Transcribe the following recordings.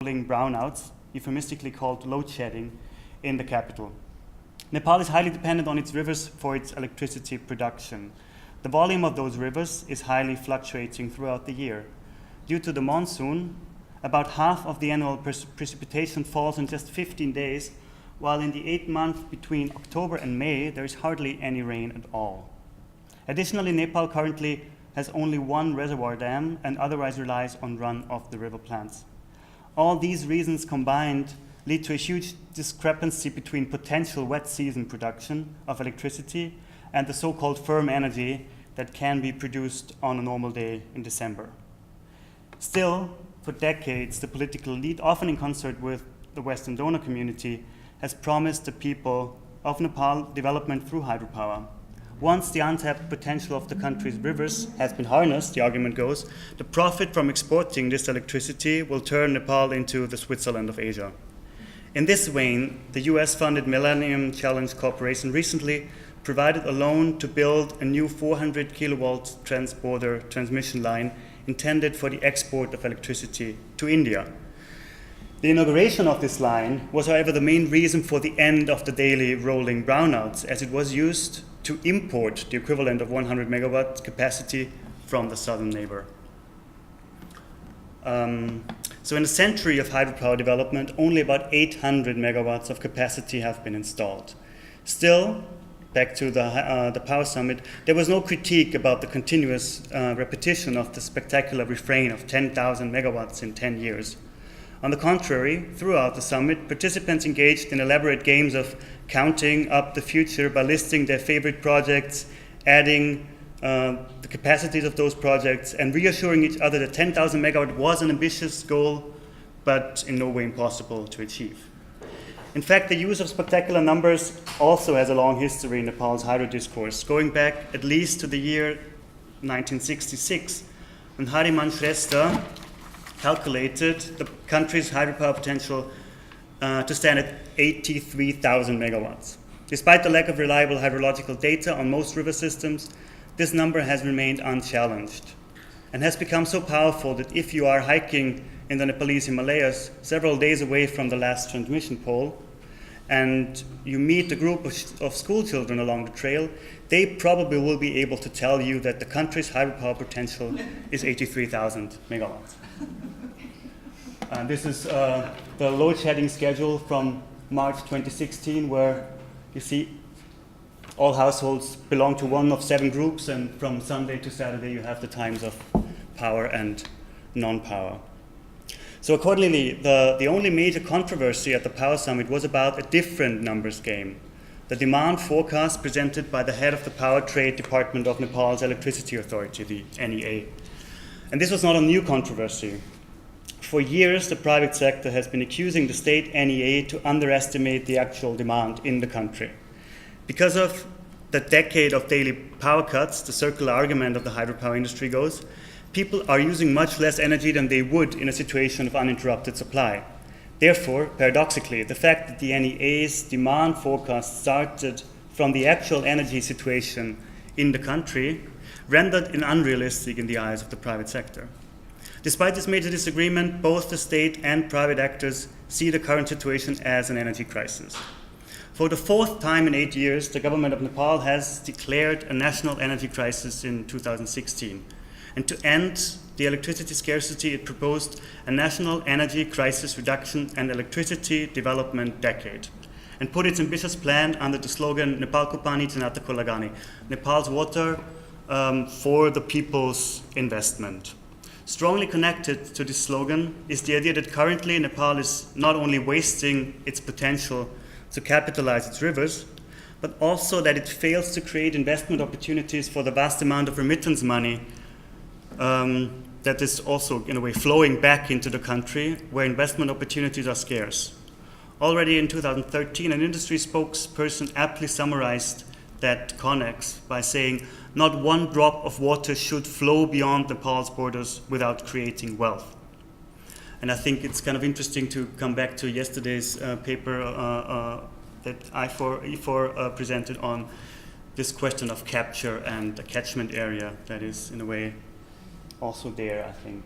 rolling brownouts, euphemistically called load shedding, in the capital. Nepal is highly dependent on its rivers for its electricity production. The volume of those rivers is highly fluctuating throughout the year. Due to the monsoon, about half of the annual precipitation falls in just 15 days, while in the 8 months between October and May, there is hardly any rain at all. Additionally, Nepal currently has only one reservoir dam and otherwise relies on run-of-the-river plants. All these reasons combined lead to a huge discrepancy between potential wet season production of electricity and the so-called firm energy that can be produced on a normal day in December. Still, for decades, the political elite, often in concert with the Western donor community, has promised the people of Nepal development through hydropower. Once the untapped potential of the country's rivers has been harnessed, the argument goes, the profit from exporting this electricity will turn Nepal into the Switzerland of Asia. In this vein, the US-funded Millennium Challenge Corporation recently provided a loan to build a new 400 kilovolt transborder transmission line intended for the export of electricity to India. The inauguration of this line was, however, the main reason for the end of the daily rolling brownouts, as it was used to import the equivalent of 100 megawatt capacity from the southern neighbor. So in a century of hydropower development, only about 800 megawatts of capacity have been installed. Still, back to the Power Summit, there was no critique about the continuous repetition of the spectacular refrain of 10,000 megawatts in 10 years. On the contrary, throughout the summit, participants engaged in elaborate games of counting up the future by listing their favorite projects, adding the capacities of those projects, and reassuring each other that 10,000 megawatt was an ambitious goal, but in no way impossible to achieve. In fact, the use of spectacular numbers also has a long history in Nepal's hydro discourse, going back at least to the year 1966, when Hariman Shrestha calculated the country's hydropower potential to stand at 83,000 megawatts. Despite the lack of reliable hydrological data on most river systems, this number has remained unchallenged and has become so powerful that if you are hiking in the Nepalese Himalayas several days away from the last transmission pole and you meet a group of school children along the trail, they probably will be able to tell you that the country's hydropower potential is 83,000 megawatts. This is the load shedding schedule from March 2016, where you see all households belong to one of 7 groups, and from Sunday to Saturday you have the times of power and non-power. So accordingly, the only major controversy at the Power Summit was about a different numbers game, the demand forecast presented by the head of the Power Trade Department of Nepal's Electricity Authority, the NEA. And this was not a new controversy. For years, the private sector has been accusing the state NEA to underestimate the actual demand in the country. Because of the decade of daily power cuts, the circular argument of the hydropower industry goes, people are using much less energy than they would in a situation of uninterrupted supply. Therefore, paradoxically, the fact that the NEA's demand forecast started from the actual energy situation in the country rendered it unrealistic in the eyes of the private sector. Despite this major disagreement, both the state and private actors see the current situation as an energy crisis. For the 4th time in 8 years, the government of Nepal has declared a national energy crisis in 2016. And to end the electricity scarcity, it proposed a national energy crisis reduction and electricity development decade, and put its ambitious plan under the slogan Nepalko pani, janatako, lagani, Nepal's water for the people's investment. Strongly connected to this slogan is the idea that currently Nepal is not only wasting its potential to capitalize its rivers, but also that it fails to create investment opportunities for the vast amount of remittance money that is also, in a way, flowing back into the country where investment opportunities are scarce. Already in 2013, an industry spokesperson aptly summarized that connex by saying, "Not one drop of water should flow beyond Nepal's borders without creating wealth." And I think it's kind of interesting to come back to yesterday's paper that I4E4 presented on this question of capture and the catchment area that is, in a way, also there, I think.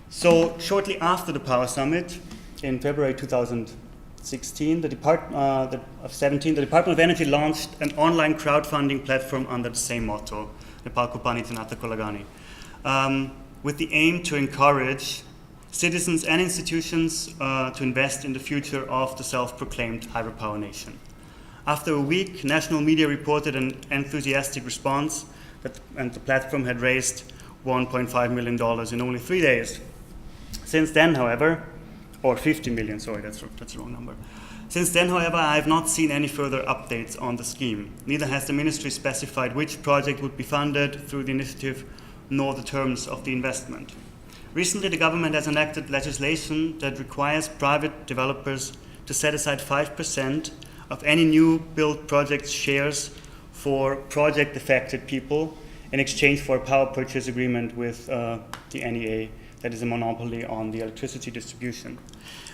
So shortly after the Power Summit, in February 2016, the Department of Energy launched an online crowdfunding platform under the same motto, Nepalko, pani, janatako, lagani, with the aim to encourage citizens and institutions to invest in the future of the self-proclaimed hydropower nation. After a week, national media reported an enthusiastic response, and the platform had raised $1.5 million in only 3 days. Since then, however, or 50 million, sorry, that's the wrong number. Since then, however, I have not seen any further updates on the scheme. Neither has the ministry specified which project would be funded through the initiative, nor the terms of the investment. Recently, the government has enacted legislation that requires private developers to set aside 5% of any new build project shares for project-affected people in exchange for a power purchase agreement with the NEA, that is a monopoly on the electricity distribution.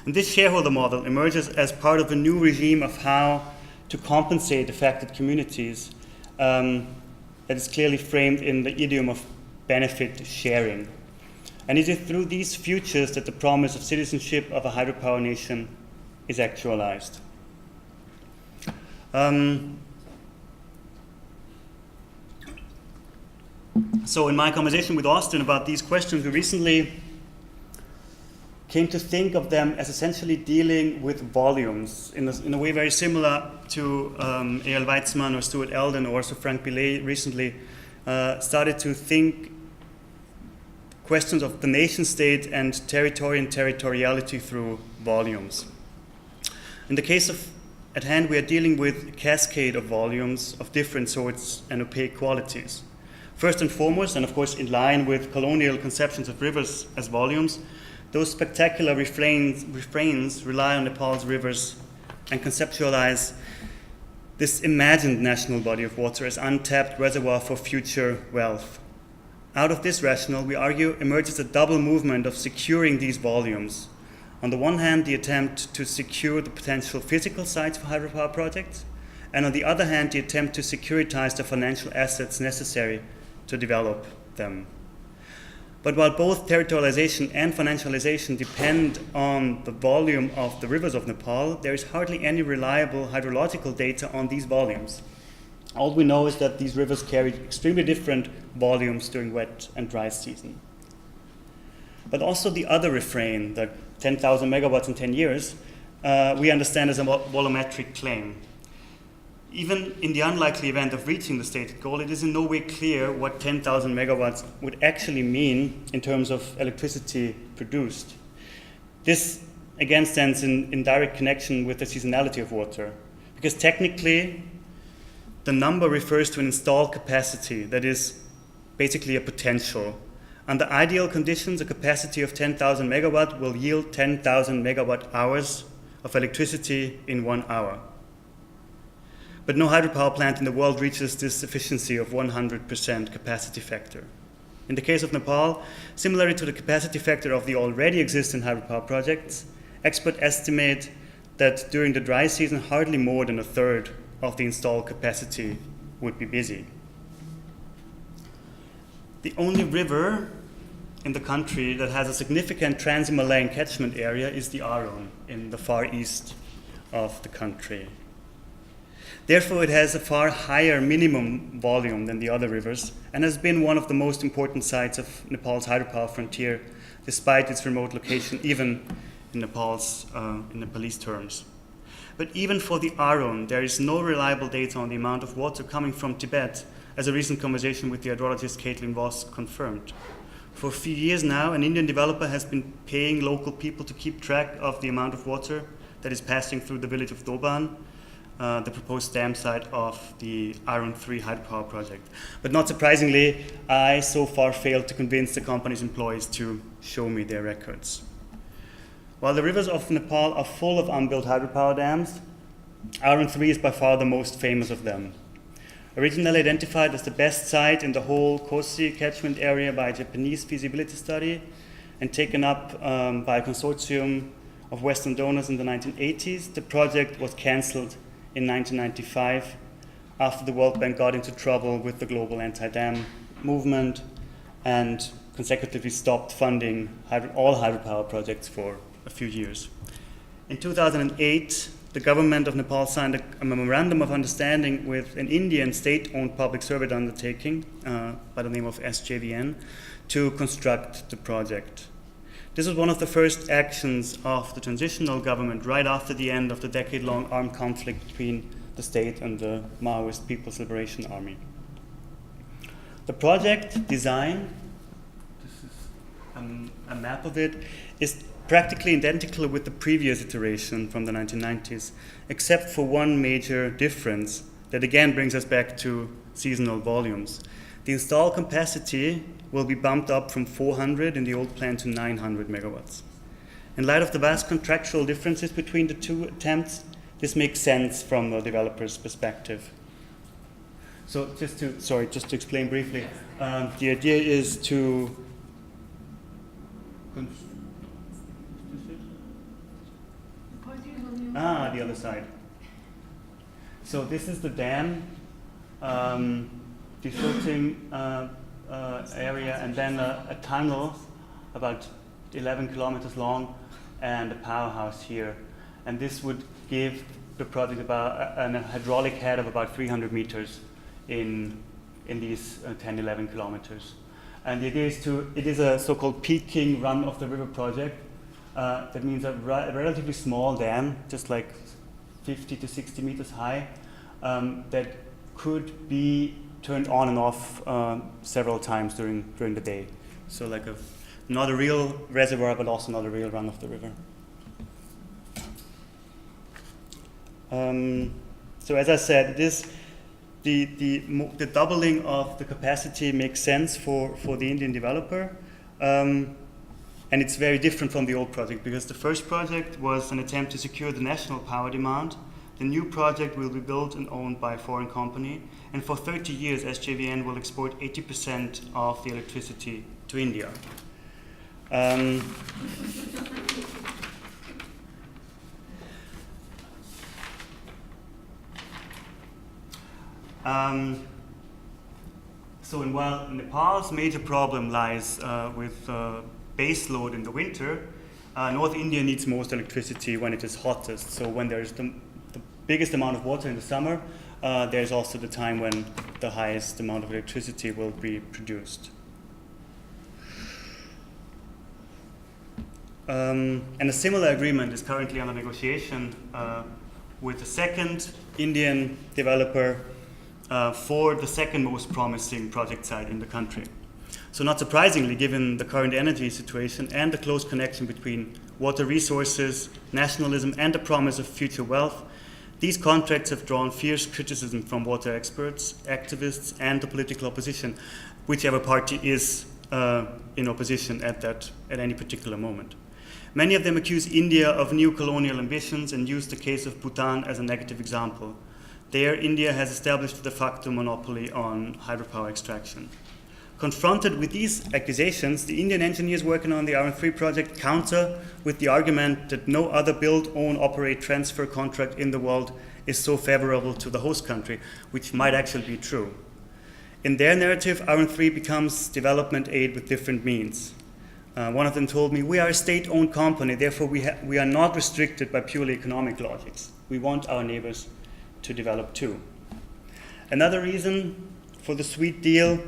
And this shareholder model emerges as part of a new regime of how to compensate affected communities that is clearly framed in the idiom of benefit sharing. And it is through these futures that the promise of citizenship of a hydropower nation is actualized. So in my conversation with Austin about these questions, we recently came to think of them as essentially dealing with volumes in a way very similar to A.L. Weizmann or Stuart Eldon, or also Frank Billet recently started to think questions of the nation state and territory and territoriality through volumes. In the case at hand, we are dealing with a cascade of volumes of different sorts and opaque qualities. First and foremost, and of course in line with colonial conceptions of rivers as volumes, those spectacular refrains rely on Nepal's rivers and conceptualize this imagined national body of water as untapped reservoir for future wealth. Out of this rationale, we argue, emerges a double movement of securing these volumes. On the one hand, the attempt to secure the potential physical sites for hydropower projects, and on the other hand, the attempt to securitize the financial assets necessary to develop them. But while both territorialization and financialization depend on the volume of the rivers of Nepal, there is hardly any reliable hydrological data on these volumes. All we know is that these rivers carry extremely different volumes during wet and dry season. But also the other refrain, that 10,000 megawatts in 10 years, we understand as a volumetric claim. Even in the unlikely event of reaching the stated goal, it is in no way clear what 10,000 megawatts would actually mean in terms of electricity produced. This again stands in direct connection with the seasonality of water, because technically the number refers to an installed capacity, that is basically a potential. Under ideal conditions, a capacity of 10,000 megawatt will yield 10,000 megawatt hours of electricity in 1 hour. But no hydropower plant in the world reaches this efficiency of 100% capacity factor. In the case of Nepal, similarly to the capacity factor of the already existing hydropower projects, experts estimate that during the dry season, hardly more than a third of the installed capacity would be busy. The only river in the country that has a significant trans-Himalayan catchment area is the Aron in the far east of the country. Therefore, it has a far higher minimum volume than the other rivers and has been one of the most important sites of Nepal's hydropower frontier, despite its remote location, even in Nepalese terms. But even for the Aron, there is no reliable data on the amount of water coming from Tibet, as a recent conversation with the hydrologist Caitlin Voss confirmed. For a few years now, an Indian developer has been paying local people to keep track of the amount of water that is passing through the village of Doban, the proposed dam site of the Aron 3 hydropower project. But not surprisingly, I so far failed to convince the company's employees to show me their records. While the rivers of Nepal are full of unbuilt hydropower dams, Aron 3 is by far the most famous of them. Originally identified as the best site in the whole Kosi catchment area by a Japanese feasibility study and taken up by a consortium of Western donors in the 1980s, the project was cancelled in 1995 after the World Bank got into trouble with the global anti-dam movement and consecutively stopped funding all hydropower projects for a few years. In 2008, the government of Nepal signed a memorandum of understanding with an Indian state-owned public service undertaking by the name of SJVN to construct the project. This was one of the first actions of the transitional government right after the end of the decade-long armed conflict between the state and the Maoist People's Liberation Army. The project design, this is a map of it, is practically identical with the previous iteration from the 1990s, except for one major difference that again brings us back to seasonal volumes. The installed capacity will be bumped up from 400 in the old plan to 900 megawatts. In light of the vast contractual differences between the two attempts, this makes sense from the developer's perspective. So just to explain briefly, the idea is to the other side. So this is the dam, desilting area, and then a tunnel about 11 kilometers long, and a powerhouse here. And this would give the project about a hydraulic head of about 300 meters in these 10, 11 kilometers. And the idea is it is a so-called peaking run of the river project. That means a relatively small dam, just like 50 to 60 meters high, that could be turned on and off several times during the day. So like not a real reservoir, but also not a real run of the river. So as I said, the doubling of the capacity makes sense for the Indian developer. And it's very different from the old project, because the first project was an attempt to secure the national power demand. The new project will be built and owned by a foreign company, and for 30 years SJVN will export 80% of the electricity to India. While Nepal's major problem lies with base load in the winter, North India needs most electricity when it is hottest. So when there's the biggest amount of water in the summer, there's also the time when the highest amount of electricity will be produced. And a similar agreement is currently under negotiation with the second Indian developer for the second most promising project site in the country. So not surprisingly, given the current energy situation and the close connection between water resources, nationalism, and the promise of future wealth, these contracts have drawn fierce criticism from water experts, activists, and the political opposition, whichever party is in opposition at any particular moment. Many of them accuse India of new colonial ambitions and use the case of Bhutan as a negative example. There, India has established a de facto monopoly on hydropower extraction. Confronted with these accusations, the Indian engineers working on the Iron-3 project counter with the argument that no other build, own, operate, transfer contract in the world is so favorable to the host country, which might actually be true. In their narrative, Iron-3 becomes development aid with different means. One of them told me, "We are a state-owned company, therefore we are not restricted by purely economic logics. We want our neighbors to develop too." Another reason for the sweet deal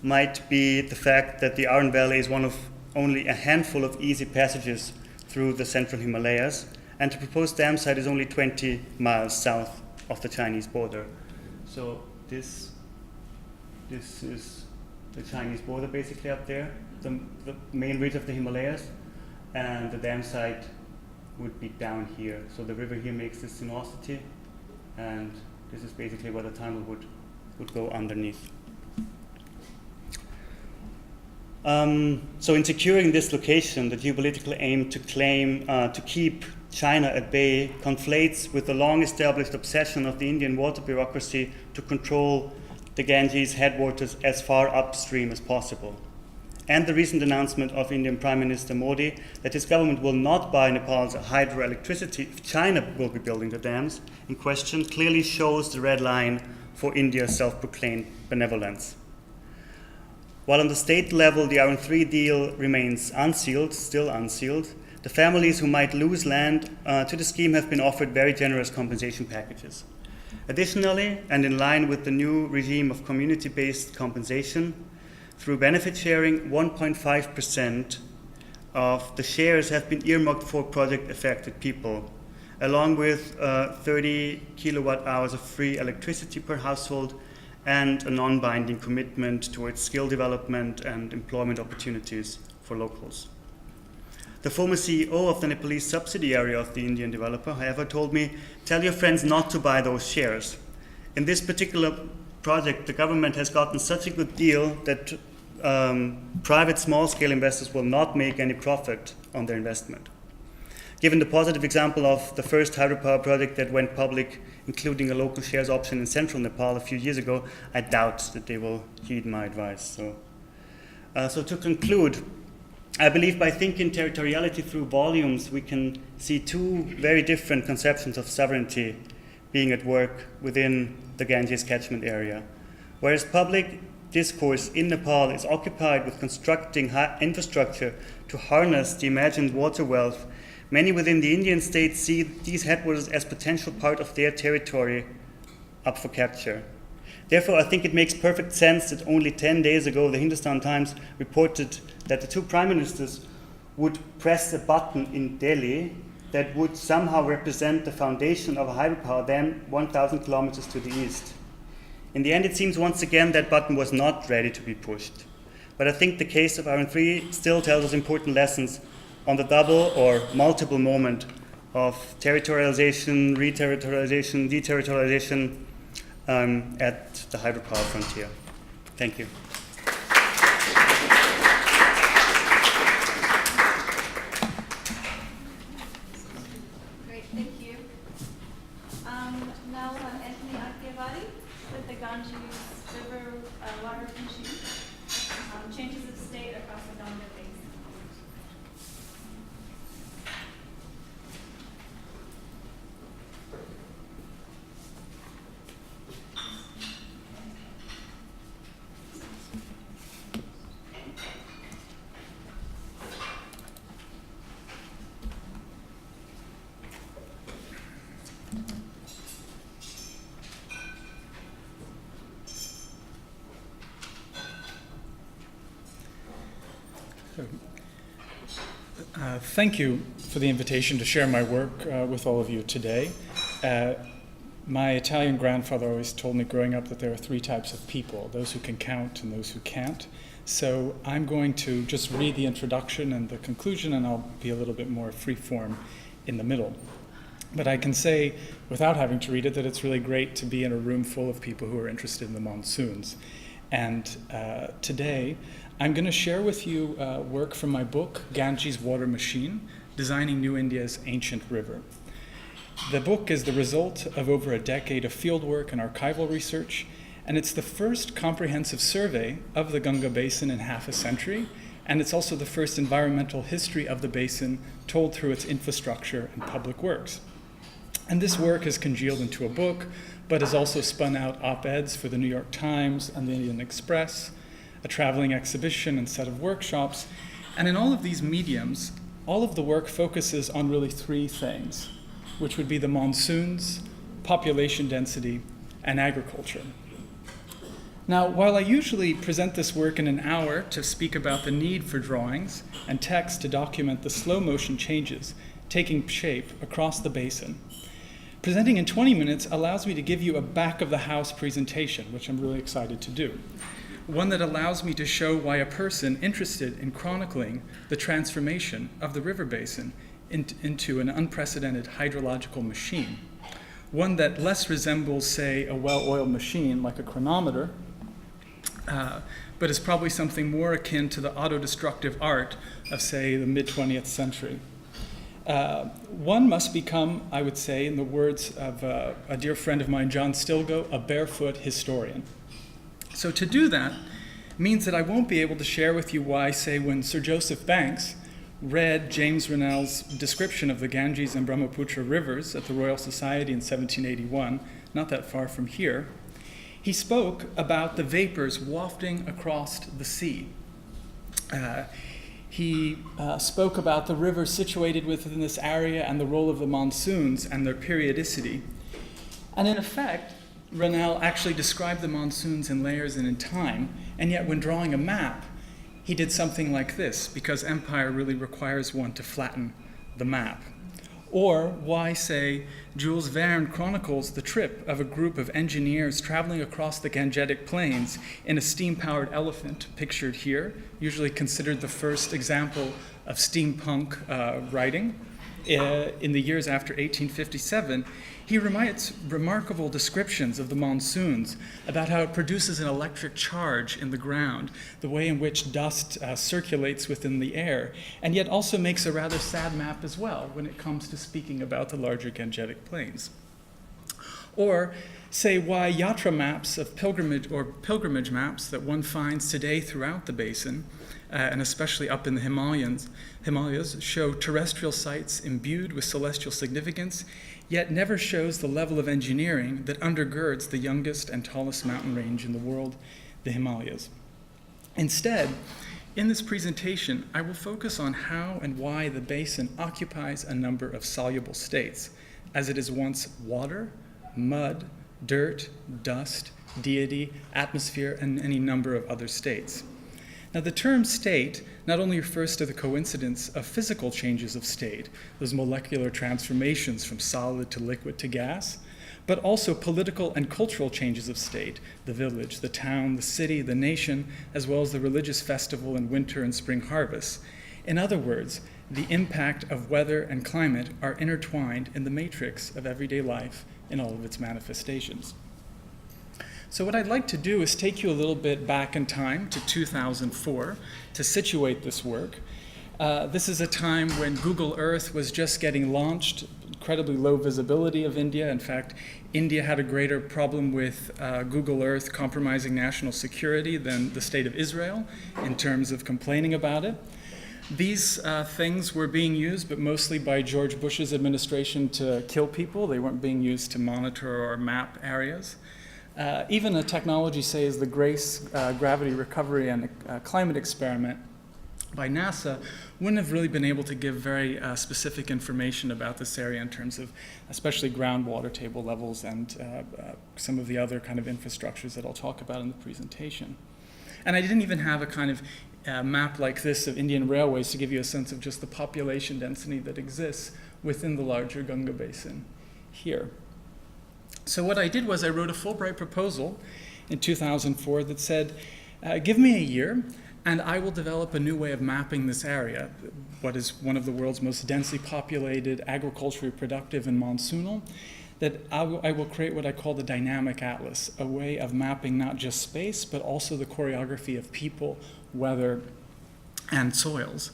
might be the fact that the Aran Valley is one of only a handful of easy passages through the central Himalayas, and the proposed dam site is only 20 miles south of the Chinese border. So this is the Chinese border basically up there, the main ridge of the Himalayas, and the dam site would be down here. So the river here makes this sinuosity, and this is basically where the tunnel would go underneath. So in securing this location, the geopolitical aim to keep China at bay conflates with the long-established obsession of the Indian water bureaucracy to control the Ganges headwaters as far upstream as possible. And the recent announcement of Indian Prime Minister Modi that his government will not buy Nepal's hydroelectricity if China will be building the dams in question clearly shows the red line for India's self-proclaimed benevolence. While on the state level, the Iron 3 deal remains unsealed, still unsealed, the families who might lose land to the scheme have been offered very generous compensation packages. Additionally, and in line with the new regime of community-based compensation, through benefit sharing, 1.5% of the shares have been earmarked for project-affected people, along with 30 kilowatt hours of free electricity per household and a non-binding commitment towards skill development and employment opportunities for locals. The former CEO of the Nepalese subsidiary of the Indian developer, however, told me, tell your friends not to buy those shares. In this particular project, the government has gotten such a good deal that private small-scale investors will not make any profit on their investment. Given the positive example of the first hydropower project that went public, including a local shares option in central Nepal a few years ago, I doubt that they will heed my advice. So to conclude, I believe by thinking territoriality through volumes, we can see two very different conceptions of sovereignty being at work within the Ganges catchment area. Whereas public discourse in Nepal is occupied with constructing infrastructure to harness the imagined water wealth, many within the Indian states see these headwaters as potential part of their territory up for capture. Therefore, I think it makes perfect sense that only 10 days ago, the Hindustan Times reported that the two prime ministers would press a button in Delhi that would somehow represent the foundation of a hydropower dam 1,000 kilometers to the east. In the end, it seems once again that button was not ready to be pushed. But I think the case of Iron 3 still tells us important lessons on the double or multiple moment of territorialization, re-territorialization, deterritorialization at the hydropower frontier. Thank you. Great, thank you. Now Anthony Acciavati with the Ganges River water machine. Changes of state across the Ganga Basin. Thank you for the invitation to share my work with all of you today. My Italian grandfather always told me growing up that there are three types of people, those who can count and those who can't. So I'm going to just read the introduction and the conclusion, and I'll be a little bit more free-form in the middle. But I can say, without having to read it, that it's really great to be in a room full of people who are interested in the monsoons. And today, I'm going to share with you work from my book, Ganges Water Machine, Designing New India's Ancient River. The book is the result of over a decade of fieldwork and archival research, and it's the first comprehensive survey of the Ganga Basin in half a century, and it's also the first environmental history of the basin told through its infrastructure and public works. And this work is congealed into a book, but has also spun out op-eds for the New York Times and the Indian Express, a traveling exhibition and set of workshops. And in all of these mediums, all of the work focuses on really three things, which would be the monsoons, population density, and agriculture. Now, while I usually present this work in an hour to speak about the need for drawings and text to document the slow motion changes taking shape across the basin, presenting in 20 minutes allows me to give you a back-of-the-house presentation, which I'm really excited to do. One that allows me to show why a person interested in chronicling the transformation of the river basin into an unprecedented hydrological machine, one that less resembles, say, a well-oiled machine like a chronometer, but is probably something more akin to the autodestructive art of, say, the mid-20th century. One must become, I would say, in the words of a dear friend of mine, John Stilgoe, a barefoot historian. So to do that means that I won't be able to share with you why, say, when Sir Joseph Banks read James Rennell's description of the Ganges and Brahmaputra rivers at the Royal Society in 1781, not that far from here, he spoke about the vapors wafting across the sea. He spoke about the rivers situated within this area and the role of the monsoons and their periodicity. And in effect, Rennell actually described the monsoons in layers and in time, and yet when drawing a map, he did something like this, because empire really requires one to flatten the map. Or why, say, Jules Verne chronicles the trip of a group of engineers traveling across the Gangetic Plains in a steam-powered elephant, pictured here, usually considered the first example of steampunk writing. In the years after 1857, he writes remarkable descriptions of the monsoons, about how it produces an electric charge in the ground, the way in which dust circulates within the air, and yet also makes a rather sad map as well when it comes to speaking about the larger Gangetic Plains. Or say why yatra maps of pilgrimage maps that one finds today throughout the basin, and especially up in the Himalayas, show terrestrial sites imbued with celestial significance, yet never shows the level of engineering that undergirds the youngest and tallest mountain range in the world, the Himalayas. Instead, in this presentation, I will focus on how and why the basin occupies a number of soluble states, as it is once water, mud, dirt, dust, deity, atmosphere, and any number of other states. Now, the term state not only refers to the coincidence of physical changes of state, those molecular transformations from solid to liquid to gas, but also political and cultural changes of state, the village, the town, the city, the nation, as well as the religious festival and winter and spring harvests. In other words, the impact of weather and climate are intertwined in the matrix of everyday life in all of its manifestations. So what I'd like to do is take you a little bit back in time to 2004 to situate this work. This is a time when Google Earth was just getting launched, incredibly low visibility of India. In fact, India had a greater problem with Google Earth compromising national security than the state of Israel in terms of complaining about it. These things were being used, but mostly by George Bush's administration to kill people. They weren't being used to monitor or map areas. Even a technology, say, as the GRACE Gravity Recovery and Climate Experiment by NASA wouldn't have really been able to give very specific information about this area in terms of especially groundwater table levels and some of the other kind of infrastructures that I'll talk about in the presentation. And I didn't even have a kind of map like this of Indian railways to give you a sense of just the population density that exists within the larger Ganga Basin here. So what I did was I wrote a Fulbright proposal in 2004 that said, give me a year and I will develop a new way of mapping this area, what is one of the world's most densely populated, agriculturally productive and monsoonal, that I will create what I call the dynamic atlas, a way of mapping not just space, but also the choreography of people, weather, and soils.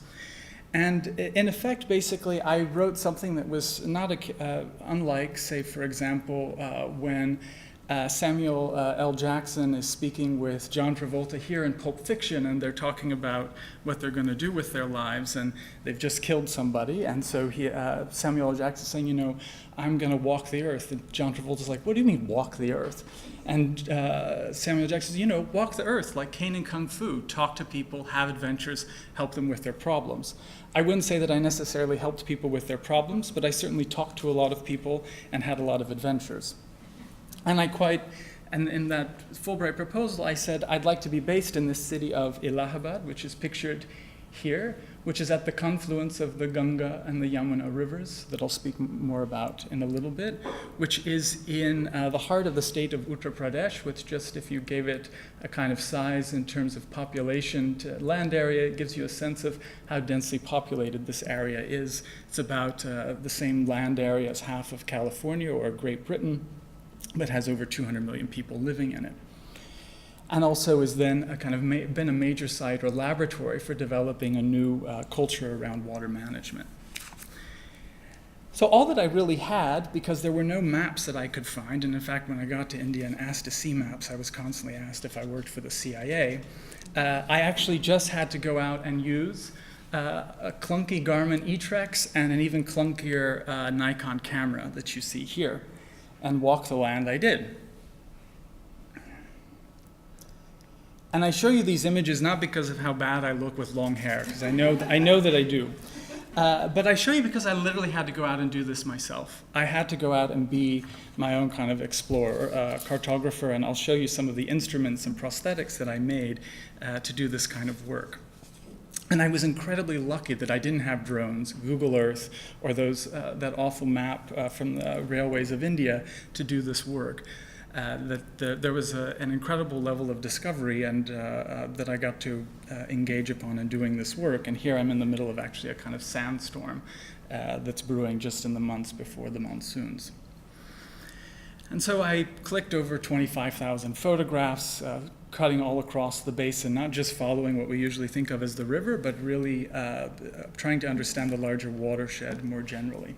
And in effect, basically, I wrote something that was not unlike, say, for example, when Samuel L. Jackson is speaking with John Travolta here in Pulp Fiction, and they're talking about what they're going to do with their lives, and they've just killed somebody, and so Samuel L. Jackson's saying, you know, I'm going to walk the earth, and John Travolta's like, what do you mean walk the earth? And Samuel L. Jackson says, you know, walk the earth like Caine and Kung Fu, talk to people, have adventures, help them with their problems. I wouldn't say that I necessarily helped people with their problems, but I certainly talked to a lot of people and had a lot of adventures. And in that Fulbright proposal, I said I'd like to be based in this city of Allahabad, which is pictured here, which is at the confluence of the Ganga and the Yamuna rivers that I'll speak more about in a little bit, which is in the heart of the state of Uttar Pradesh, which just if you gave it a kind of size in terms of population to land area, it gives you a sense of how densely populated this area is. It's about the same land area as half of California or Great Britain, but has over 200 million people living in it. And also is then been a major site or laboratory for developing a new culture around water management. So all that I really had, because there were no maps that I could find, and in fact when I got to India and asked to see maps, I was constantly asked if I worked for the CIA, I actually just had to go out and use a clunky Garmin E-Trex and an even clunkier Nikon camera that you see here, and walk the land I did. And I show you these images not because of how bad I look with long hair, because I know that I do. But I show you because I literally had to go out and do this myself. I had to go out and be my own kind of explorer, cartographer, and I'll show you some of the instruments and prosthetics that I made to do this kind of work. And I was incredibly lucky that I didn't have drones, Google Earth, or that awful map from the railways of India to do this work. There was an incredible level of discovery and that I got to engage upon in doing this work. And here I'm in the middle of actually a kind of sandstorm that's brewing just in the months before the monsoons. And so I clicked over 25,000 photographs, cutting all across the basin, not just following what we usually think of as the river, but really trying to understand the larger watershed more generally.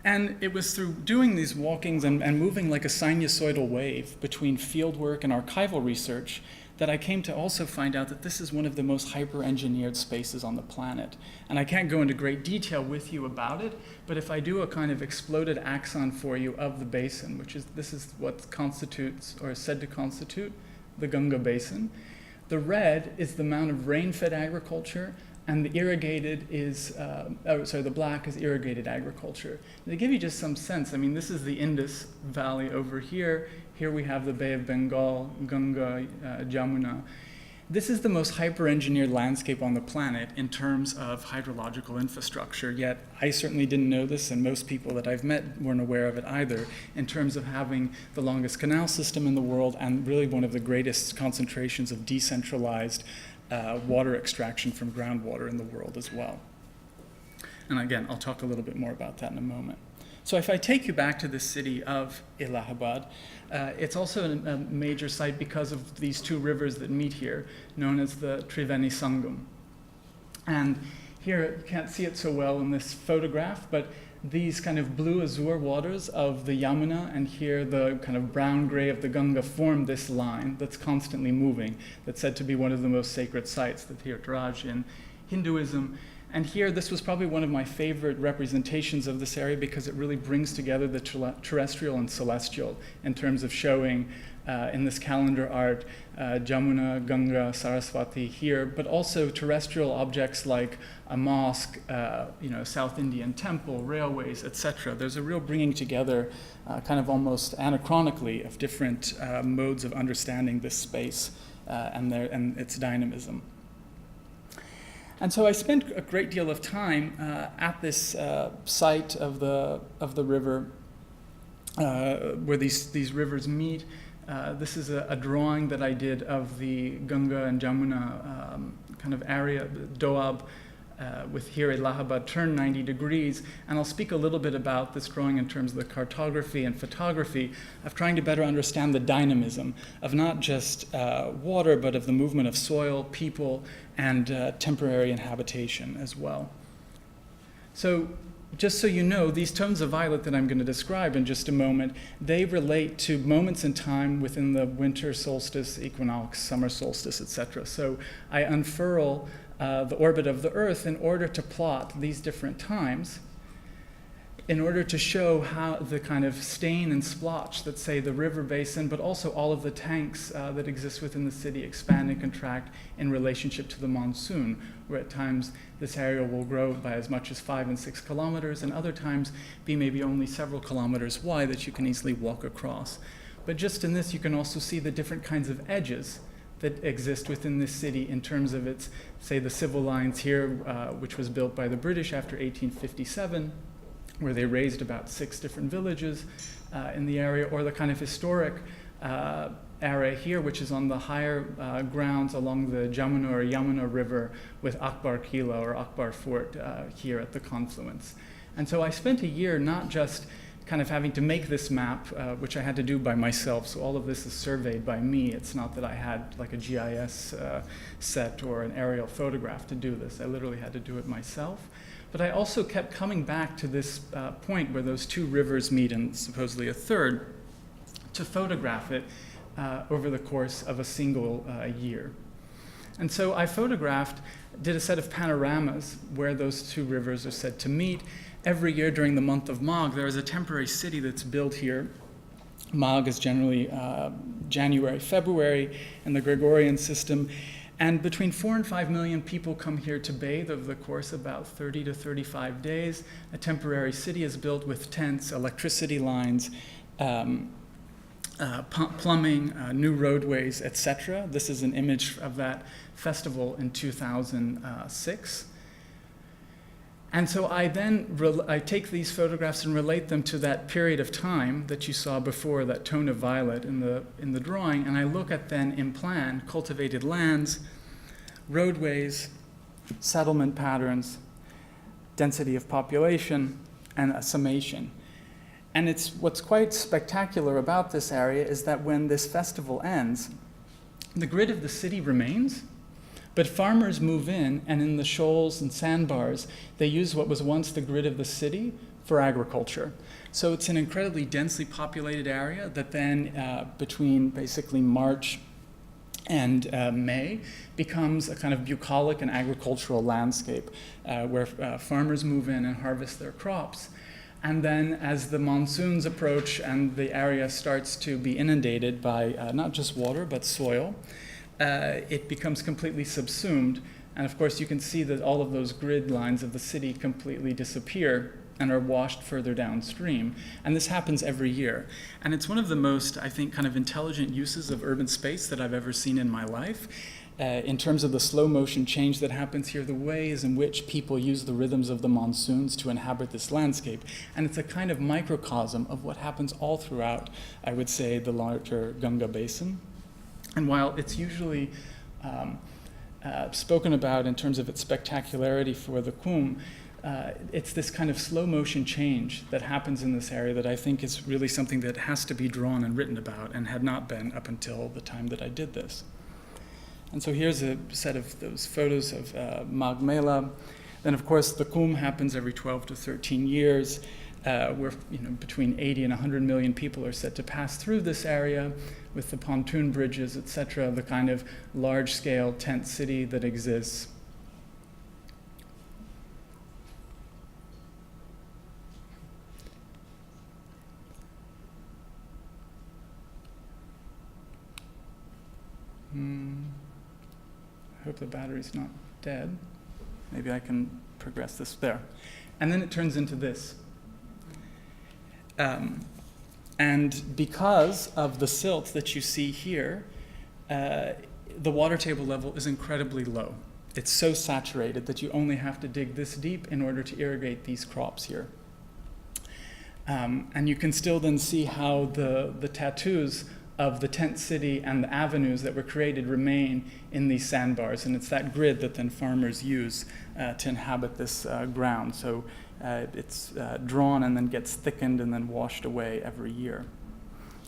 And it was through doing these walkings and moving like a sinusoidal wave between fieldwork and archival research that I came to also find out that this is one of the most hyper-engineered spaces on the planet. And I can't go into great detail with you about it, but if I do a kind of exploded axon for you of the basin, this is what constitutes, or is said to constitute, the Ganga Basin. The red is the amount of rain-fed agriculture, and the irrigated is, the black is irrigated agriculture. To give you just some sense, I mean, this is the Indus Valley over here. Here we have the Bay of Bengal, Ganga, Jamuna. This is the most hyper-engineered landscape on the planet in terms of hydrological infrastructure, yet I certainly didn't know this, and most people that I've met weren't aware of it either, in terms of having the longest canal system in the world and really one of the greatest concentrations of decentralized water extraction from groundwater in the world as well. And again, I'll talk a little bit more about that in a moment. So if I take you back to the city of Allahabad, it's also a major site because of these two rivers that meet here, known as the Triveni Sangam. And here, you can't see it so well in this photograph, but these kind of blue azure waters of the Yamuna and here the kind of brown gray of the Ganga form this line that's constantly moving, that's said to be one of the most sacred sites, the Tirtharaj in Hinduism. And here, this was probably one of my favorite representations of this area because it really brings together the terrestrial and celestial in terms of showing in this calendar art Jamuna, Ganga, Saraswati here, but also terrestrial objects like a mosque, South Indian temple, railways, etc. There's a real bringing together, kind of almost anachronically, of different modes of understanding this space and its dynamism. And so I spent a great deal of time at this site of the river where these rivers meet. This is a drawing that I did of the Ganga and Jamuna kind of area, Doab, with here Allahabad turned 90 degrees. And I'll speak a little bit about this drawing in terms of the cartography and photography of trying to better understand the dynamism of not just water, but of the movement of soil, people, and temporary inhabitation as well. So just so you know, these tones of violet that I'm going to describe in just a moment, they relate to moments in time within the winter solstice, equinox, summer solstice, etc. So I unfurl the orbit of the Earth in order to plot these different times, in order to show how the kind of stain and splotch that, say, the river basin, but also all of the tanks that exist within the city expand and contract in relationship to the monsoon, where at times this area will grow by as much as 5 and 6 kilometers, and other times be maybe only several kilometers wide that you can easily walk across. But just in this, you can also see the different kinds of edges that exist within this city in terms of its, say, the civil lines here, which was built by the British after 1857, where they raised about 6 different villages in the area, or the kind of historic area here, which is on the higher grounds along the Jamuna or Yamuna River with Akbar Kila or Akbar Fort here at the confluence. And so I spent a year not just kind of having to make this map, which I had to do by myself. So all of this is surveyed by me. It's not that I had like a GIS set or an aerial photograph to do this. I literally had to do it myself. But I also kept coming back to this point where those two rivers meet, and supposedly a third, to photograph it over the course of a single year. And so I did a set of panoramas where those two rivers are said to meet. Every year during the month of Magh, there is a temporary city that's built here Mag is generally January, February in the Gregorian system. And between 4 and 5 million people come here to bathe over the course of about 30 to 35 days. A temporary city is built with tents, electricity lines, plumbing, new roadways, etc. This is an image of that festival in 2006. And so I then I take these photographs and relate them to that period of time that you saw before, that tone of violet in the drawing, and I look at then in plan cultivated lands, roadways, settlement patterns, density of population, and a summation. And what's quite spectacular about this area is that when this festival ends, the grid of the city remains, but farmers move in the shoals and sandbars, they use what was once the grid of the city for agriculture. So it's an incredibly densely populated area that then, between basically March and May, becomes a kind of bucolic and agricultural landscape where farmers move in and harvest their crops. And then as the monsoons approach and the area starts to be inundated by not just water, but soil, it becomes completely subsumed. And of course, you can see that all of those grid lines of the city completely disappear and are washed further downstream. And this happens every year. And it's one of the most, I think, kind of intelligent uses of urban space that I've ever seen in my life. In terms of the slow motion change that happens here, the ways in which people use the rhythms of the monsoons to inhabit this landscape. And it's a kind of microcosm of what happens all throughout, I would say, the larger Ganga Basin. And while it's usually spoken about in terms of its spectacularity for the Kumbh, it's this kind of slow motion change that happens in this area that I think is really something that has to be drawn and written about and had not been up until the time that I did this. And so here's a set of those photos of Magh Mela. Then of course the Kumbh happens every 12 to 13 years. Where between 80 and 100 million people are said to pass through this area with the pontoon bridges, etc., the kind of large-scale tent city that exists. I hope the battery's not dead. Maybe I can progress this there. And then it turns into this. And because of the silt that you see here, the water table level is incredibly low. It's so saturated that you only have to dig this deep in order to irrigate these crops here. And you can still then see how the tattoos of the tent city and the avenues that were created remain in these sandbars. And it's that grid that then farmers use to inhabit this ground. So it's drawn and then gets thickened and then washed away every year.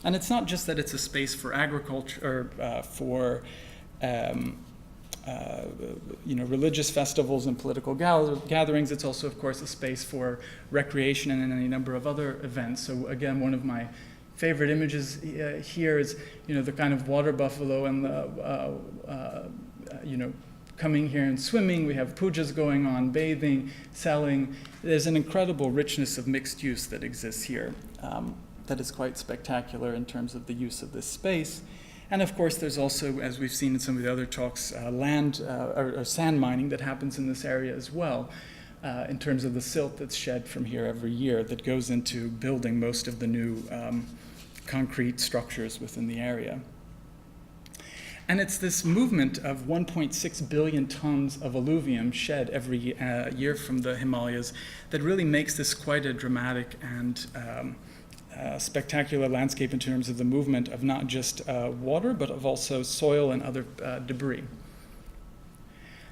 And it's not just that it's a space for agriculture or for religious festivals and political gatherings. It's also, of course, a space for recreation and any number of other events. So again, one of my favorite images here is, the kind of water buffalo and the, coming here and swimming. We have pujas going on, bathing, selling. There's an incredible richness of mixed use that exists here that is quite spectacular in terms of the use of this space. And of course, there's also, as we've seen in some of the other talks, land or sand mining that happens in this area as well, in terms of the silt that's shed from here every year that goes into building most of the new concrete structures within the area. And it's this movement of 1.6 billion tons of alluvium shed every year from the Himalayas that really makes this quite a dramatic and spectacular landscape in terms of the movement of not just water, but of also soil and other debris.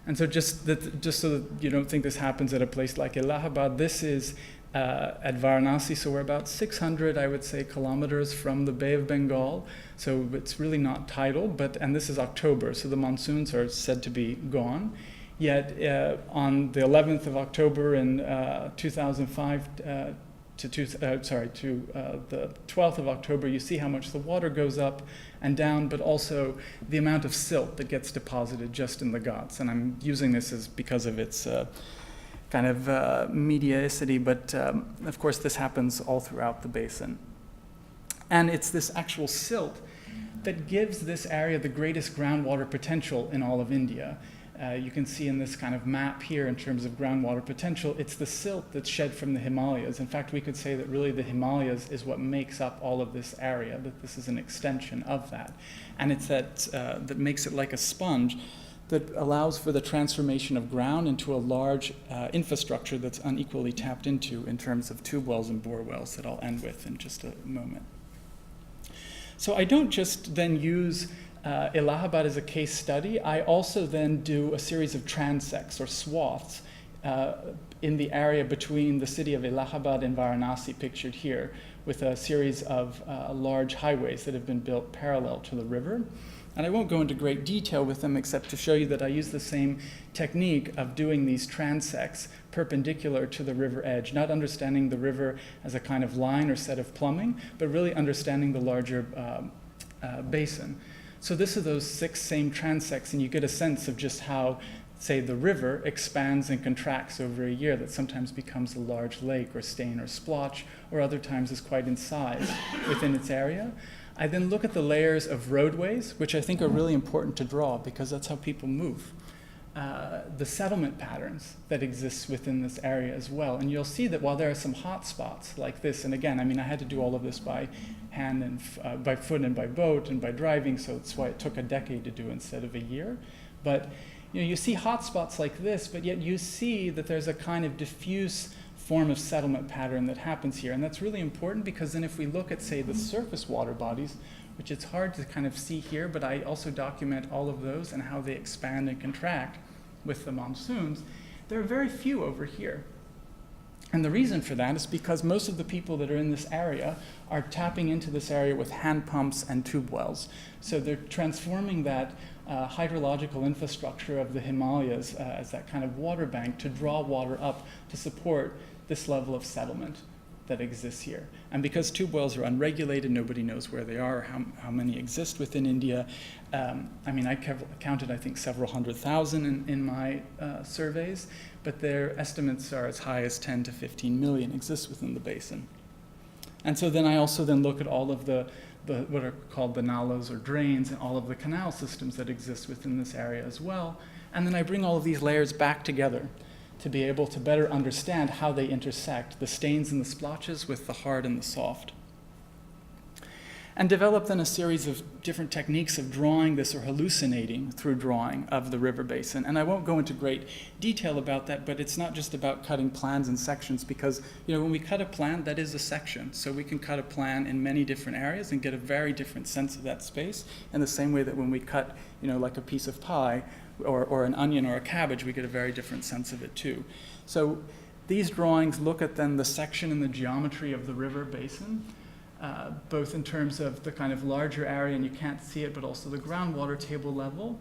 And so just so that you don't think this happens at a place like Allahabad, this is at Varanasi, so we're about 600, I would say, kilometers from the Bay of Bengal. So it's really not tidal, and this is October, so the monsoons are said to be gone. Yet on the 11th of October in 2005 to the 12th of October, you see how much the water goes up and down, but also the amount of silt that gets deposited just in the Ghats. And I'm using this because of its kind of mediaicity, but of course this happens all throughout the basin. And it's this actual silt that gives this area the greatest groundwater potential in all of India. You can see in this kind of map here in terms of groundwater potential, it's the silt that's shed from the Himalayas. In fact, we could say that really the Himalayas is what makes up all of this area, that this is an extension of that. And it's that makes it like a sponge that allows for the transformation of ground into a large infrastructure that's unequally tapped into in terms of tube wells and bore wells that I'll end with in just a moment. So I don't just then use Allahabad as a case study. I also then do a series of transects or swaths in the area between the city of Allahabad and Varanasi, pictured here, with a series of large highways that have been built parallel to the river. And I won't go into great detail with them except to show you that I use the same technique of doing these transects perpendicular to the river edge, not understanding the river as a kind of line or set of plumbing, but really understanding the larger basin. So this are those 6 same transects, and you get a sense of just how, say, the river expands and contracts over a year, that sometimes becomes a large lake or stain or splotch, or other times is quite in size within its area. I then look at the layers of roadways, which I think are really important to draw because that's how people move. The settlement patterns that exist within this area as well. And you'll see that while there are some hot spots like this, and again, I mean, I had to do all of this by hand and by foot and by boat and by driving, so that's why it took a decade to do instead of a year. But you see hot spots like this, but yet you see that there's a kind of diffuse form of settlement pattern that happens here. And that's really important because then if we look at, say, the surface water bodies, which it's hard to kind of see here, but I also document all of those and how they expand and contract with the monsoons, there are very few over here. And the reason for that is because most of the people that are in this area are tapping into this area with hand pumps and tube wells. So they're transforming that hydrological infrastructure of the Himalayas as that kind of water bank to draw water up to support this level of settlement that exists here. And because tube wells are unregulated, nobody knows where they are, how many exist within India. I mean, I counted, I think, several 100,000 in my surveys, but their estimates are as high as 10 to 15 million exist within the basin. And so then I also then look at all of the what are called the nalas or drains and all of the canal systems that exist within this area as well. And then I bring all of these layers back together to be able to better understand how they intersect, the stains and the splotches with the hard and the soft. And develop then a series of different techniques of drawing this or hallucinating through drawing of the river basin. And I won't go into great detail about that, but it's not just about cutting plans and sections because, when we cut a plan, that is a section. So we can cut a plan in many different areas and get a very different sense of that space in the same way that when we cut, like a piece of pie or an onion or a cabbage, we get a very different sense of it too. So these drawings look at then the section and the geometry of the river basin, both in terms of the kind of larger area, and you can't see it, but also the groundwater table level,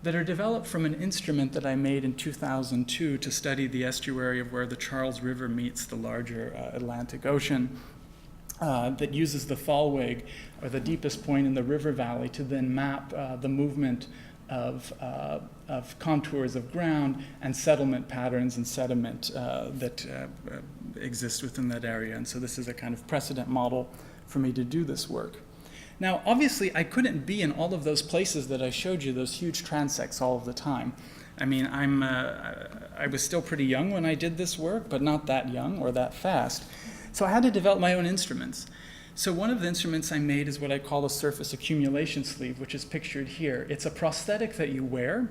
that are developed from an instrument that I made in 2002 to study the estuary of where the Charles River meets the larger Atlantic Ocean, that uses the Fallweg, or the deepest point in the river valley, to then map the movement of contours of ground and settlement patterns and sediment that exist within that area. And so this is a kind of precedent model for me to do this work. Now, obviously, I couldn't be in all of those places that I showed you, those huge transects, all of the time. I mean, I was still pretty young when I did this work, but not that young or that fast. So I had to develop my own instruments. So one of the instruments I made is what I call a surface accumulation sleeve, which is pictured here. It's a prosthetic that you wear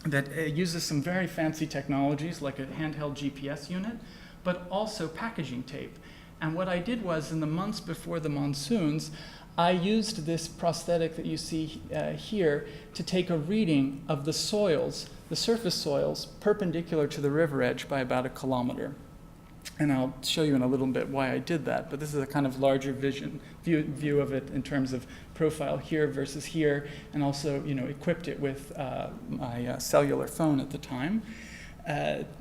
that uses some very fancy technologies like a handheld GPS unit, but also packaging tape. And what I did was, in the months before the monsoons, I used this prosthetic that you see here to take a reading of the soils, the surface soils, perpendicular to the river edge by about 1 kilometer. And I'll show you in a little bit why I did that, but this is a kind of larger view of it in terms of profile here versus here, and also, equipped it with my cellular phone at the time.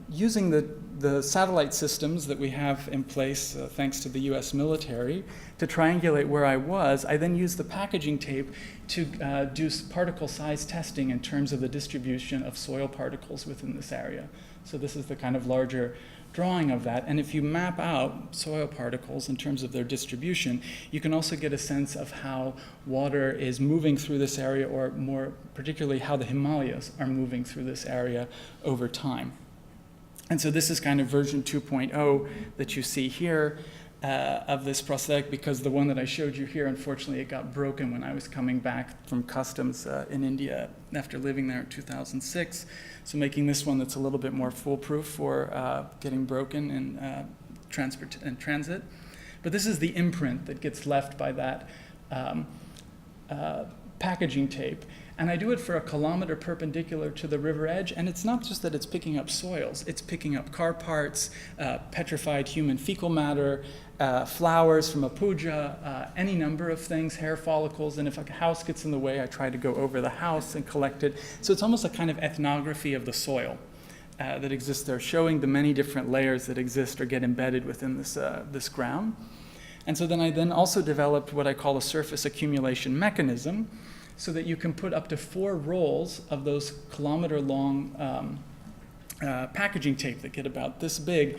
Using the satellite systems that we have in place, thanks to the US military, to triangulate where I was, I then used the packaging tape to do particle size testing in terms of the distribution of soil particles within this area. So this is the kind of larger drawing of that. And if you map out soil particles in terms of their distribution, you can also get a sense of how water is moving through this area, or more particularly how the Himalayas are moving through this area over time. And so this is kind of version 2.0 that you see here of this prosthetic, because the one that I showed you here, unfortunately, it got broken when I was coming back from customs in India after living there in 2006. So making this one that's a little bit more foolproof for getting broken in transit. But this is the imprint that gets left by that packaging tape. And I do it for a kilometer perpendicular to the river edge, and it's not just that it's picking up soils, it's picking up car parts, petrified human fecal matter, flowers from a puja, any number of things, hair follicles, and if a house gets in the way, I try to go over the house and collect it. So it's almost a kind of ethnography of the soil that exists there, showing the many different layers that exist or get embedded within this ground. And so then I also developed what I call a surface accumulation mechanism, so that you can put up to 4 rolls of those kilometer-long packaging tape that get about this big,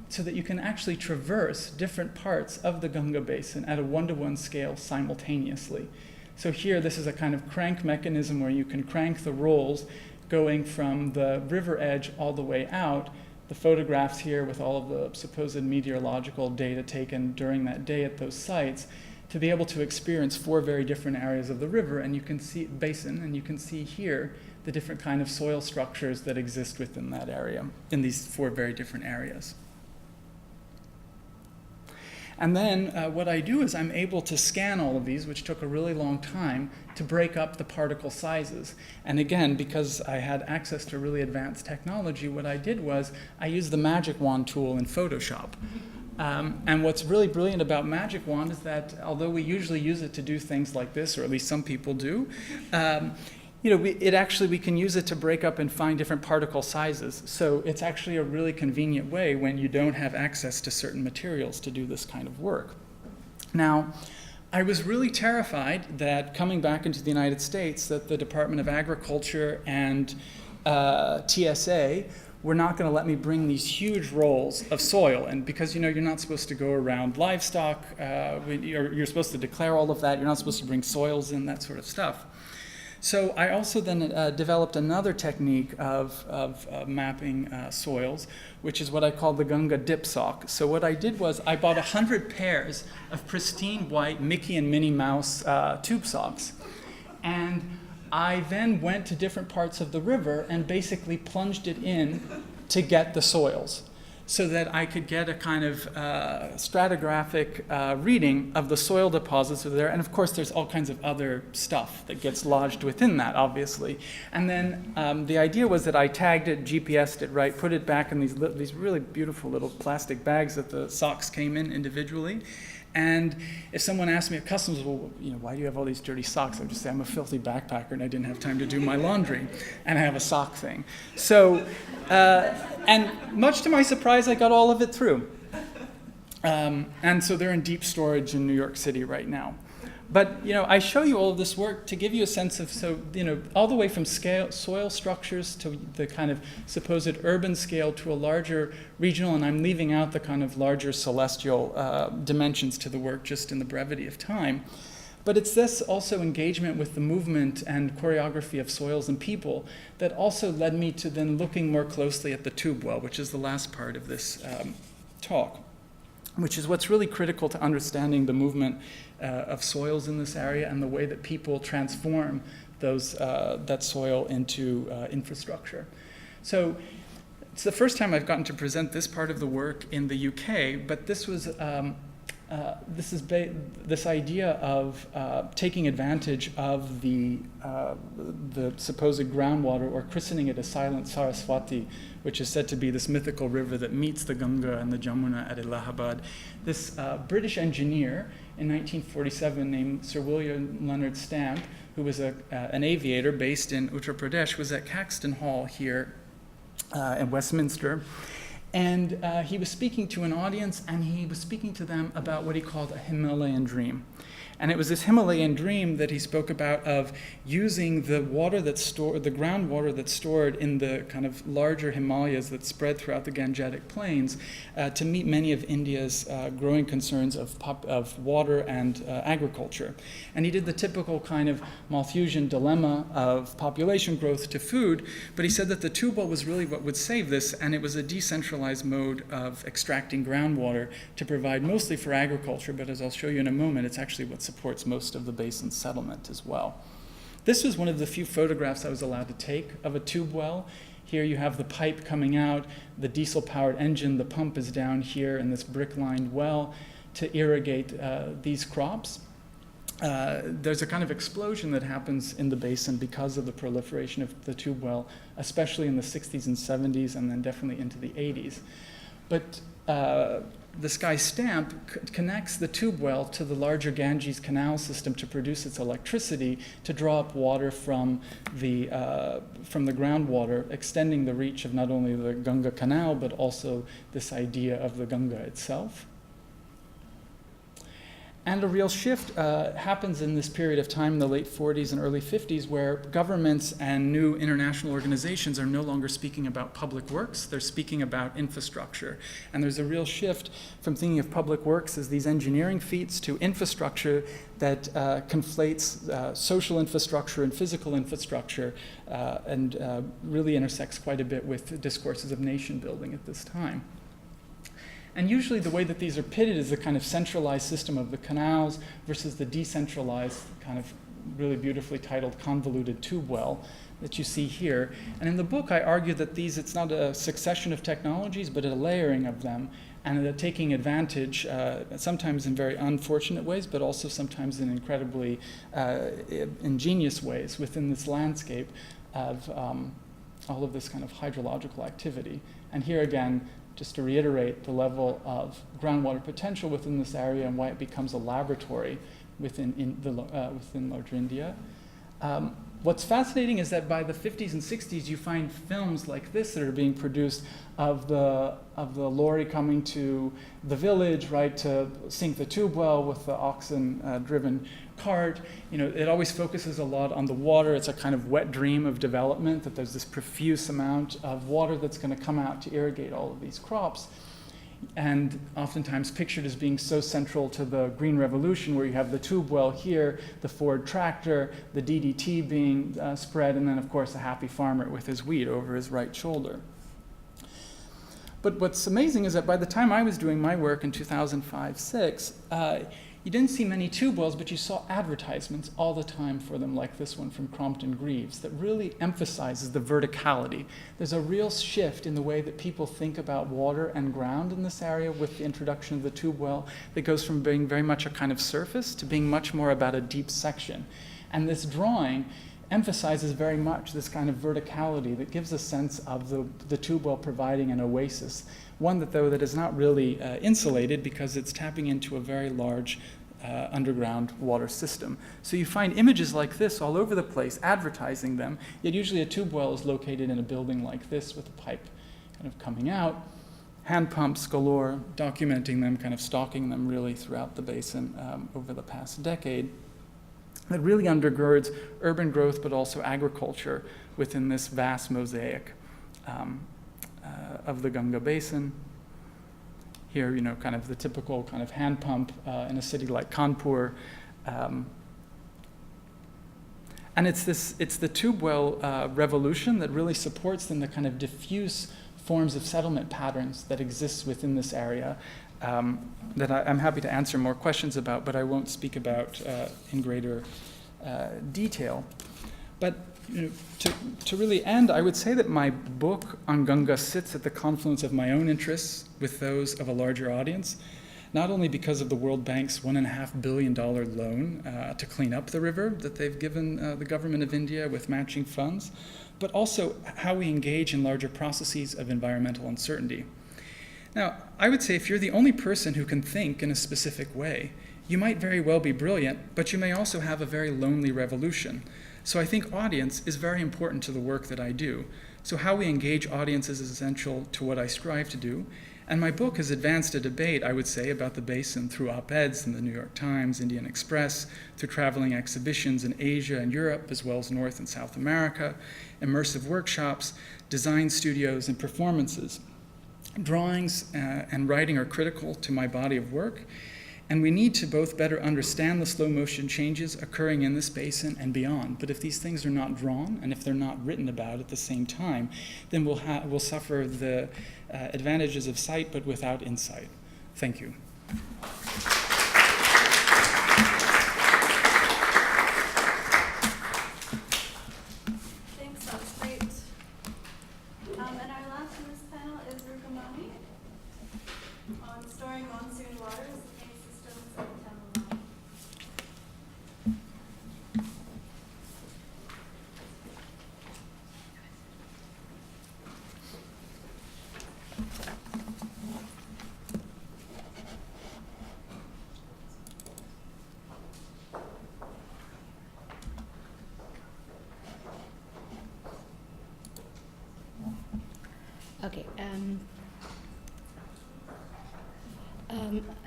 so that you can actually traverse different parts of the Ganga Basin at a 1-to-1 scale simultaneously. So here, this is a kind of crank mechanism where you can crank the rolls going from the river edge all the way out. The photographs here with all of the supposed meteorological data taken during that day at those sites, to be able to experience 4 very different areas of the river, and you can see basin, and you can see here the different kind of soil structures that exist within that area, in these 4 very different areas. And then what I do is I'm able to scan all of these, which took a really long time, to break up the particle sizes. And again, because I had access to really advanced technology, what I did was I used the Magic Wand tool in Photoshop. And what's really brilliant about Magic Wand is that although we usually use it to do things like this, or at least some people do, we can use it to break up and find different particle sizes. So it's actually a really convenient way when you don't have access to certain materials to do this kind of work. Now, I was really terrified that coming back into the United States, that the Department of Agriculture and TSA were not going to let me bring these huge rolls of soil. And because you're not supposed to go around livestock, you're supposed to declare all of that, you're not supposed to bring soils in, that sort of stuff. So I also then developed another technique of mapping soils, which is what I call the Ganga dip sock. So what I did was I bought 100 pairs of pristine white Mickey and Minnie Mouse tube socks. And I then went to different parts of the river and basically plunged it in to get the soils, so that I could get a kind of stratigraphic reading of the soil deposits that are there. And of course, there's all kinds of other stuff that gets lodged within that, obviously. And then the idea was that I tagged it, GPSed it, right, put it back in these really beautiful little plastic bags that the socks came in individually. And if someone asked me at customs, well, why do you have all these dirty socks? I would just say, I'm a filthy backpacker and I didn't have time to do my laundry, and I have a sock thing. So, and much to my surprise, I got all of it through. And so they're in deep storage in New York City right now. But, I show you all of this work to give you a sense of, all the way from soil structures to the kind of supposed urban scale to a larger regional, and I'm leaving out the kind of larger celestial dimensions to the work just in the brevity of time. But it's this also engagement with the movement and choreography of soils and people that also led me to then looking more closely at the tube well, which is the last part of this talk, which is what's really critical to understanding the movement of soils in this area and the way that people transform that soil into infrastructure. So it's the first time I've gotten to present this part of the work in the UK, but this was this idea of taking advantage of the supposed groundwater, or christening it a silent Saraswati, which is said to be this mythical river that meets the Ganga and the Jamuna at Allahabad. This British engineer in 1947 named Sir William Leonard Stamp, who was an aviator based in Uttar Pradesh, was at Caxton Hall here in Westminster. And he was speaking to an audience, and he was speaking to them about what he called a Himalayan dream. And it was this Himalayan dream that he spoke about of using the water that's stored, the groundwater that's stored in the kind of larger Himalayas that spread throughout the Gangetic plains to meet many of India's growing concerns of water and agriculture. And he did the typical kind of Malthusian dilemma of population growth to food, but he said that the tube well was really what would save this, and it was a decentralized mode of extracting groundwater to provide mostly for agriculture, but as I'll show you in a moment, it's actually what supports most of the basin's settlement as well. This was one of the few photographs I was allowed to take of a tube well. Here you have the pipe coming out, the diesel-powered engine, the pump is down here in this brick-lined well to irrigate these crops. There's a kind of explosion that happens in the basin because of the proliferation of the tube well, especially in the 60s and 70s, and then definitely into the 80s. But the Sky Stamp connects the tube well to the larger Ganges canal system to produce its electricity, to draw up water from the groundwater, extending the reach of not only the Ganga Canal, but also this idea of the Ganga itself. And a real shift happens in this period of time in the late 40s and early 50s, where governments and new international organizations are no longer speaking about public works, they're speaking about infrastructure. And there's a real shift from thinking of public works as these engineering feats to infrastructure that conflates social infrastructure and physical infrastructure and really intersects quite a bit with discourses of nation building at this time. And usually the way that these are pitted is the kind of centralized system of the canals versus the decentralized kind of really beautifully titled convoluted tube well that you see here. And in the book, I argue that it's not a succession of technologies, but a layering of them, and taking advantage, sometimes in very unfortunate ways, but also sometimes in incredibly ingenious ways within this landscape of all of this kind of hydrological activity. And here again, just to reiterate the level of groundwater potential within this area and why it becomes a laboratory within larger India. What's fascinating is that by the 50s and 60s, you find films like this that are being produced of the lorry coming to the village, right, to sink the tube well with the oxen-driven cart. You know, it always focuses a lot on the water. It's a kind of wet dream of development, that there's this profuse amount of water that's going to come out to irrigate all of these crops. And oftentimes pictured as being so central to the Green Revolution, where you have the tube well here, the Ford tractor, the DDT being spread, and then of course a happy farmer with his wheat over his right shoulder. But what's amazing is that by the time I was doing my work in 2005-06, you didn't see many tube wells, but you saw advertisements all the time for them, like this one from Crompton Greaves, that really emphasizes the verticality. There's a real shift in the way that people think about water and ground in this area with the introduction of the tube well that goes from being very much a kind of surface to being much more about a deep section. And this drawing emphasizes very much this kind of verticality that gives a sense of the tube well providing an oasis. One that is not really insulated because it's tapping into a very large underground water system. So you find images like this all over the place, advertising them, yet usually a tube well is located in a building like this with a pipe kind of coming out, hand pumps galore, documenting them, kind of stalking them really throughout the basin over the past decade. That really undergirds urban growth, but also agriculture within this vast mosaic of the Ganga Basin. Here, you know, kind of the typical kind of hand pump in a city like Kanpur. And it's the tube well revolution that really supports then the kind of diffuse forms of settlement patterns that exist within this area that I'm happy to answer more questions about, but I won't speak about in greater detail. But you know, to really end, I would say that my book on Ganga sits at the confluence of my own interests with those of a larger audience, not only because of the World Bank's $1.5 billion loan to clean up the river that they've given the government of India with matching funds, but also how we engage in larger processes of environmental uncertainty. Now, I would say if you're the only person who can think in a specific way, you might very well be brilliant, but you may also have a very lonely revolution. So I think audience is very important to the work that I do. So how we engage audiences is essential to what I strive to do. And my book has advanced a debate, I would say, about the basin through op-eds in the New York Times, Indian Express, through traveling exhibitions in Asia and Europe, as well as North and South America, immersive workshops, design studios, and performances. Drawings and writing are critical to my body of work, and we need to both better understand the slow motion changes occurring in this basin and beyond. But if these things are not drawn, and if they're not written about at the same time, then we'll suffer the advantages of sight, but without insight. Thank you. Thanks, that was great. And our last in this panel is Rukkumany on storing monsoon waters in systems of Tamil Nadu. Okay.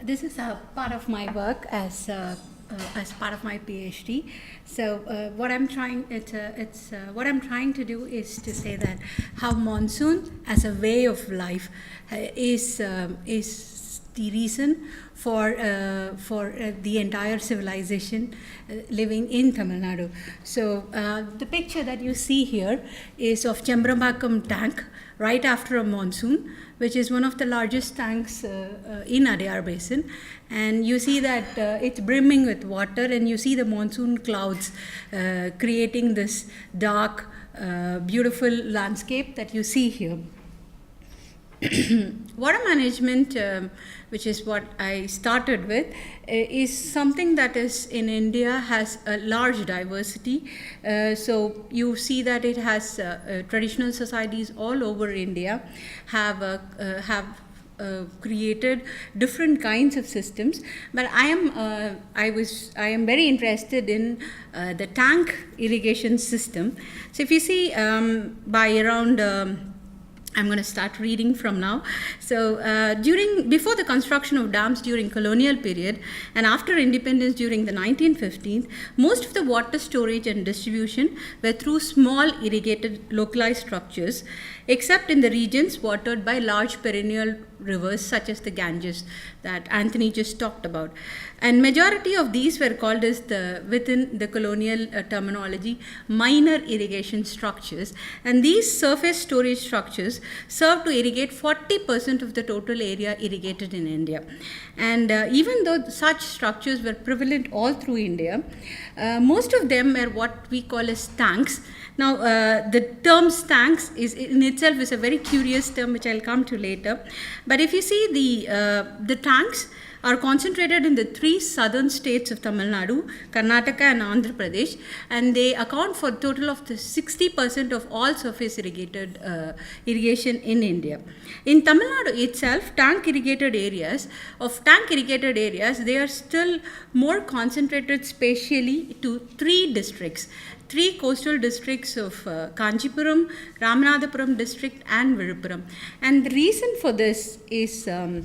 This is a part of my work as part of my PhD. So what I'm trying to do is to say that how monsoon as a way of life is the reason for the entire civilization living in Tamil Nadu. So the picture that you see here is of Chembrambakam tank right after a monsoon, which is one of the largest tanks in Adyar Basin. And you see that it's brimming with water, and you see the monsoon clouds creating this dark, beautiful landscape that you see here. Water management, which is what I started with, is something that is in India has a large diversity. So you see that it has traditional societies all over India have created different kinds of systems. But I am very interested in the tank irrigation system. So if you see by around I'm going to start reading from now. So before the construction of dams during colonial period and after independence during the 1915s, most of the water storage and distribution were through small irrigated localized structures, except in the regions watered by large perennial rivers such as the Ganges that Anthony just talked about. And majority of these were called as within the colonial terminology, minor irrigation structures. And these surface storage structures serve to irrigate 40% of the total area irrigated in India. And even though such structures were prevalent all through India, most of them were what we call as tanks. Now, the term tanks in itself is a very curious term, which I'll come to later. But if you see the tanks are concentrated in the three southern states of Tamil Nadu, Karnataka and Andhra Pradesh, and they account for a total of the 60% of all surface irrigation in India. In Tamil Nadu itself, tank irrigated areas, they are still more concentrated spatially to three districts. Three coastal districts of Kanchipuram, Ramanathapuram district and Viluppuram. And the reason for this is, the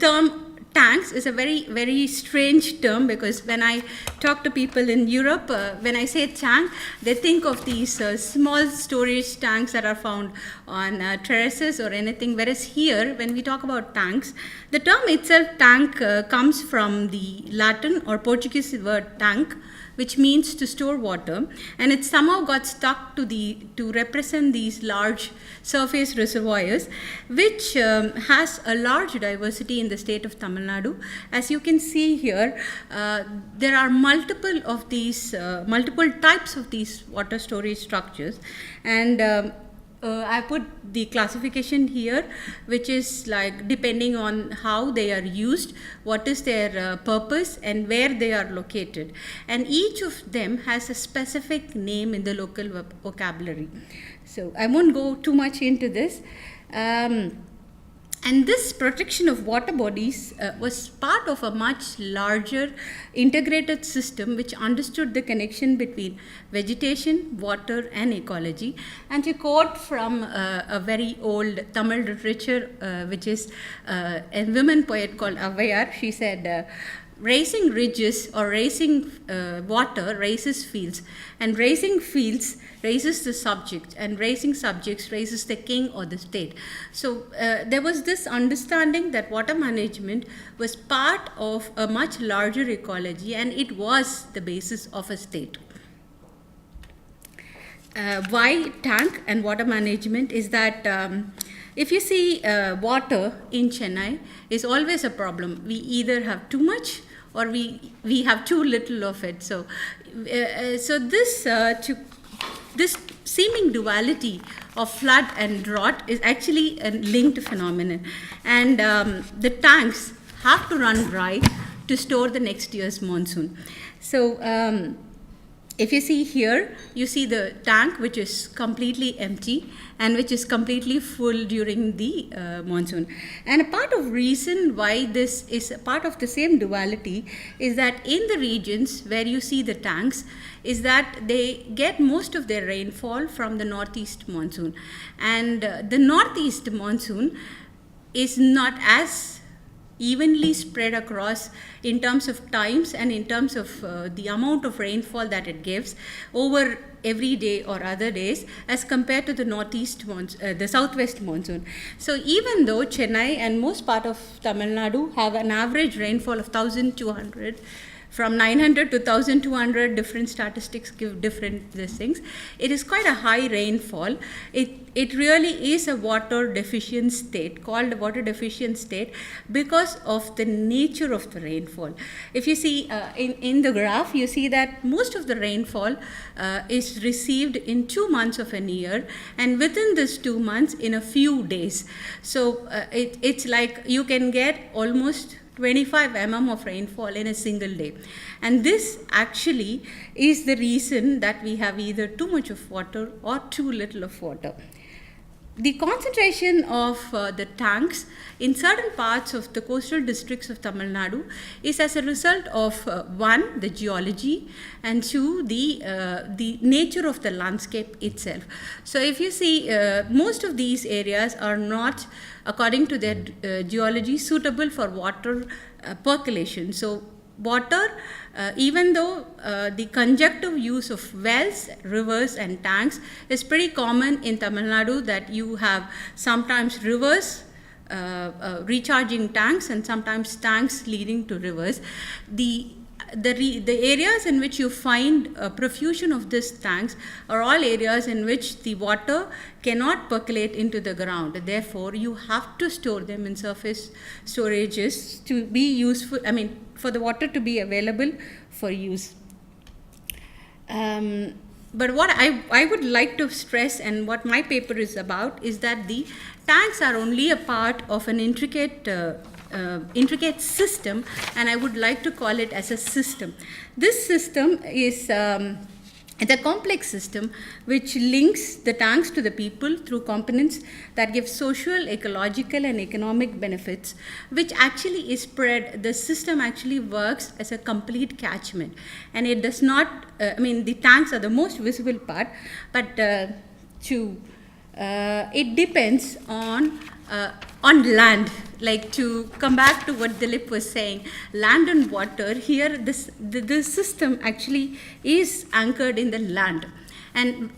term tanks is a very, very strange term, because when I talk to people in Europe, when I say tank, they think of these small storage tanks that are found on terraces or anything, whereas here, when we talk about tanks, the term itself, tank, comes from the Latin or Portuguese word tank, which means to store water, and it somehow got stuck to represent these large surface reservoirs, which has a large diversity in the state of Tamil Nadu. As you can see here, there are multiple types of these water storage structures, and I put the classification here, which is like depending on how they are used, what is their purpose, and where they are located. And each of them has a specific name in the local vocabulary. So I won't go too much into this. And this protection of water bodies was part of a much larger integrated system which understood the connection between vegetation, water, and ecology. And to quote from a very old Tamil literature, which is a women poet called Avayar, she said, raising ridges or raising water raises fields, and raising fields raises the subject, and raising subjects raises the king or the state. So there was this understanding that water management was part of a much larger ecology, and it was the basis of a state. Why tank and water management is that if you see water in Chennai is always a problem. We either have too much or we have too little of it. So this seeming duality of flood and drought is actually a linked phenomenon, and the tanks have to run dry to store the next year's monsoon. So if you see here, you see the tank which is completely empty and which is completely full during the monsoon. And a part of reason why this is a part of the same duality is that in the regions where you see the tanks is that they get most of their rainfall from the northeast monsoon. And the northeast monsoon is not as evenly spread across in terms of times and in terms of the amount of rainfall that it gives over every day or other days as compared to the the southwest monsoon. So even though Chennai and most part of Tamil Nadu have an average rainfall of 1,200, from 900 to 1,200, different statistics give different things. It is quite a high rainfall. It really is a water deficient state, called a water deficient state, because of the nature of the rainfall. If you see in the graph, you see that most of the rainfall is received in 2 months of an year, and within this 2 months in a few days. So it's like you can get almost 25 mm of rainfall in a single day. And this actually is the reason that we have either too much of water or too little of water. The concentration of the tanks in certain parts of the coastal districts of Tamil Nadu is as a result of one, the geology, and two, the nature of the landscape itself. So if you see, most of these areas are not, according to their geology, suitable for water percolation. So water, even though the conjunctive use of wells, rivers and tanks is pretty common in Tamil Nadu, that you have sometimes rivers recharging tanks and sometimes tanks leading to rivers. The areas in which you find a profusion of these tanks are all areas in which the water cannot percolate into the ground. Therefore, you have to store them in surface storages to be useful, for the water to be available for use. But what I would like to stress, and what my paper is about, is that the tanks are only a part of an intricate system, and I would like to call it as a system. This system is it's a complex system which links the tanks to the people through components that give social, ecological and economic benefits, which actually is spread. The system actually works as a complete catchment, and it does not, the tanks are the most visible part, but it depends on land. Like, to come back to what Dilip was saying, land and water, here the system actually is anchored in the land, and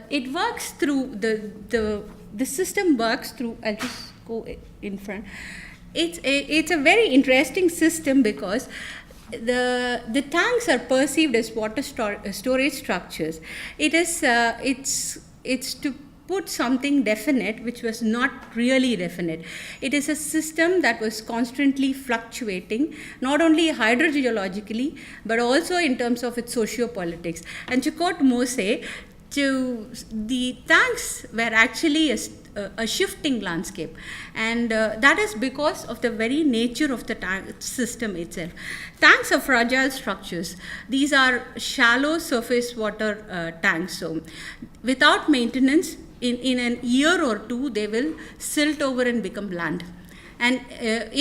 it works through the system works through, I'll just go in front. It's a very interesting system because the tanks are perceived as water storage structures. It's to put something definite which was not really definite. It is a system that was constantly fluctuating, not only hydrogeologically, but also in terms of its sociopolitics. And to quote Mose, the tanks were actually a shifting landscape, and that is because of the very nature of the tank system itself. Tanks are fragile structures. These are shallow surface water tanks. So without maintenance, in a year or two, they will silt over and become land. And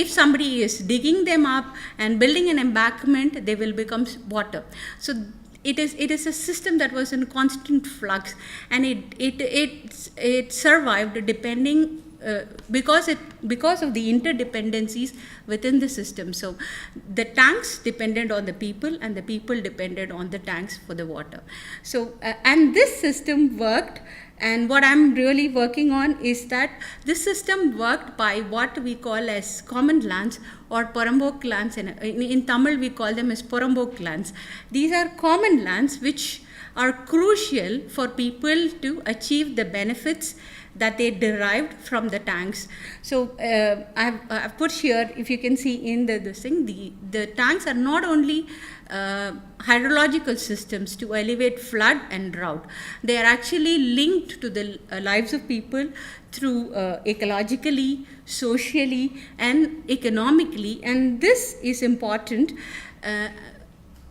if somebody is digging them up and building an embankment, they will become water. So it is a system that was in constant flux, and it survived depending because of the interdependencies within the system. So the tanks depended on the people, and the people depended on the tanks for the water. So and this system worked. And what I'm really working on is that this system worked by what we call as common lands or Porambok lands. In Tamil, we call them as Porambok lands. These are common lands which are crucial for people to achieve the benefits that they derived from the tanks. So I've put here, if you can see in this thing, the tanks are not only hydrological systems to elevate flood and drought. They are actually linked to the lives of people through ecologically, socially, and economically. And this is important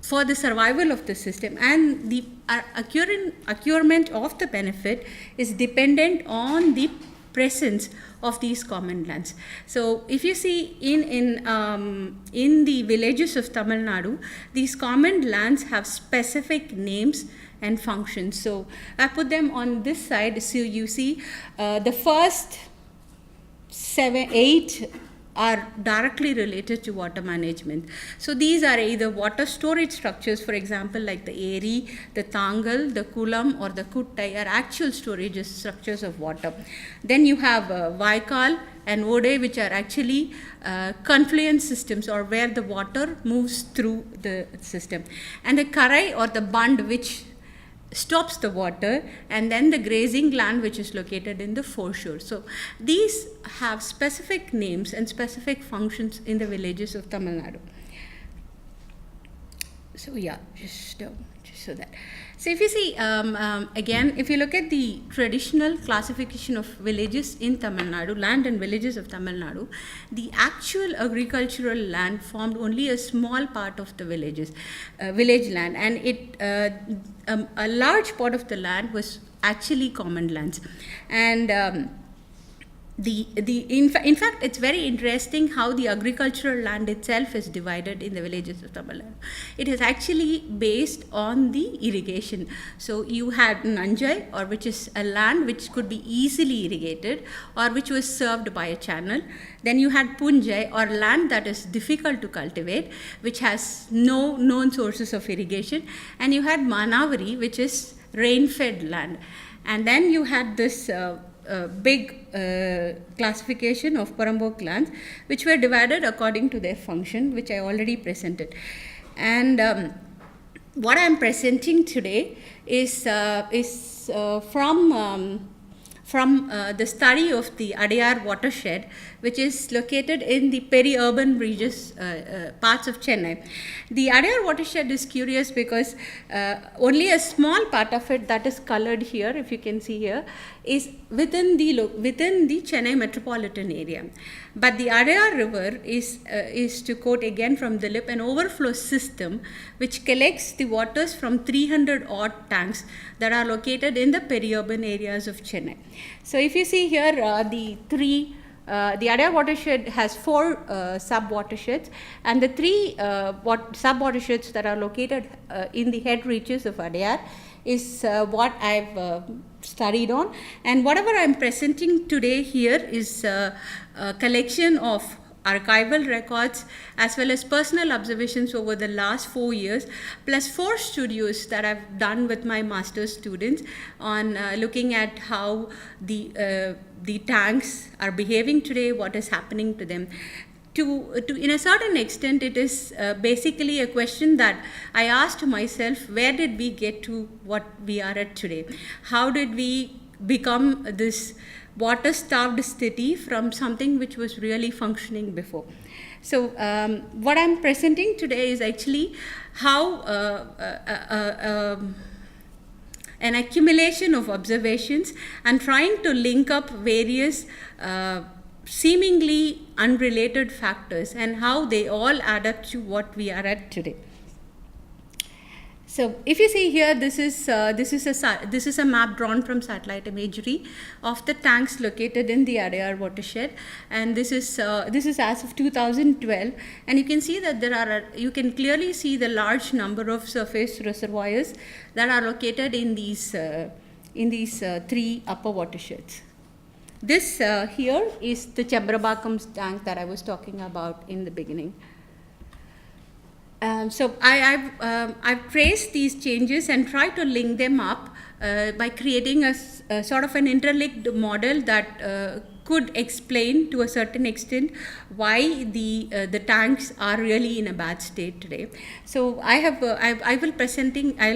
for the survival of the system, and the accruement of the benefit is dependent on the presence of these common lands. So if you see in the villages of Tamil Nadu, these common lands have specific names and functions. So I put them on this side. So you see the first 8 are directly related to water management. So these are either water storage structures, for example, like the Eri, the Tangal, the Kulam, or the Kuttai are actual storage structures of water. Then you have Vaikal and Ode, which are actually confluence systems, or where the water moves through the system. And the Karai, or the Bund, which stops the water, and then the grazing land, which is located in the foreshore. So these have specific names and specific functions in the villages of Tamil Nadu. So yeah, just so that. So if you see, again, if you look at the traditional classification of villages in Tamil Nadu, land and villages of Tamil Nadu, the actual agricultural land formed only a small part of the village land, and a large part of the land was actually common lands. And in fact, it's very interesting how the agricultural land itself is divided in the villages of Tamil Nadu. It is actually based on the irrigation. So you had Nanjai, or which is a land which could be easily irrigated, or which was served by a channel. Then you had Punjai, or land that is difficult to cultivate, which has no known sources of irrigation. And you had Manavari, which is rain-fed land. And then you had this big classification of Porambok lands, which were divided according to their function, which I already presented. And what I am presenting today is from the study of the Adayar watershed, which is located in the peri-urban regions, parts of Chennai. The Adayar watershed is curious because only a small part of it, that is colored here, if you can see here, is within the Chennai metropolitan area. But the Adayar river is, to quote again from Dilip, an overflow system which collects the waters from 300 odd tanks that are located in the peri-urban areas of Chennai. So if you see here, the Adayar watershed has 4 sub-watersheds, and the 3 sub-watersheds that are located in the head reaches of Adayar is what I've studied on. And whatever I'm presenting today here is a collection of archival records as well as personal observations over the last 4 years, plus 4 studios that I've done with my master's students on looking at how the tanks are behaving today, what is happening to them. In a certain extent, it is basically a question that I asked myself: where did we get to what we are at today? How did we become this water-starved city from something which was really functioning before? So what I'm presenting today is actually how an accumulation of observations and trying to link up various seemingly unrelated factors and how they all add up to what we are at today. So if you see here, this is a map drawn from satellite imagery of the tanks located in the Adyar watershed, and this is as of 2012, and you can see that you can clearly see the large number of surface reservoirs that are located in these three upper watersheds. This here is the Chambrabakam's tank that I was talking about in the beginning. So I've traced these changes and tried to link them up by creating a sort of an interlinked model that could explain to a certain extent why the tanks are really in a bad state today. So I'll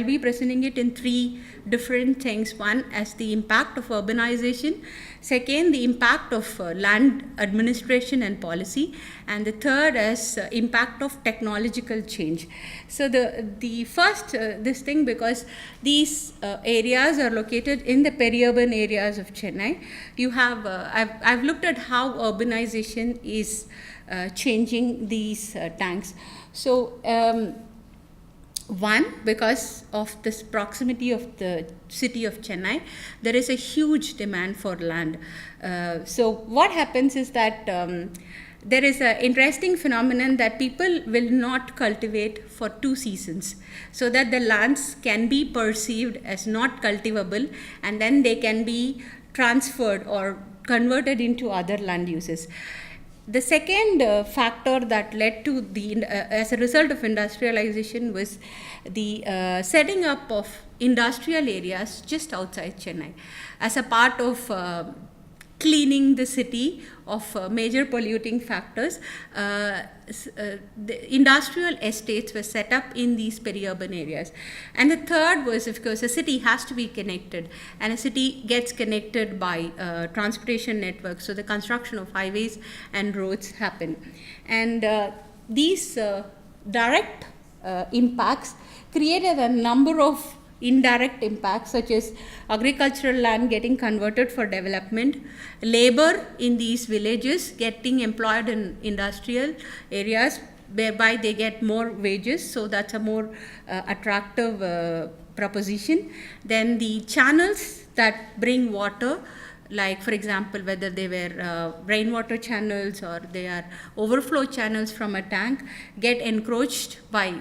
be presenting it in three different things. One as the impact of urbanization, second the impact of land administration and policy, and the third as impact of technological change. So the first this thing, because these areas are located in the peri-urban areas of Chennai, you have I've looked at how urbanization is changing these tanks. So one, because of this proximity of the city of Chennai, there is a huge demand for land. So what happens is that there is an interesting phenomenon that people will not cultivate for 2 seasons, so that the lands can be perceived as not cultivable, and then they can be transferred or converted into other land uses. The second factor that led to as a result of industrialization was the setting up of industrial areas just outside Chennai as a part of cleaning the city of major polluting factors. The industrial estates were set up in these peri-urban areas. And the third was, of course, a city has to be connected, and a city gets connected by transportation networks. So the construction of highways and roads happen. And these direct impacts created a number of indirect impacts, such as agricultural land getting converted for development, labor in these villages getting employed in industrial areas, whereby they get more wages, so that's a more attractive proposition. Then the channels that bring water, like for example whether they were rainwater channels or they are overflow channels from a tank, get encroached by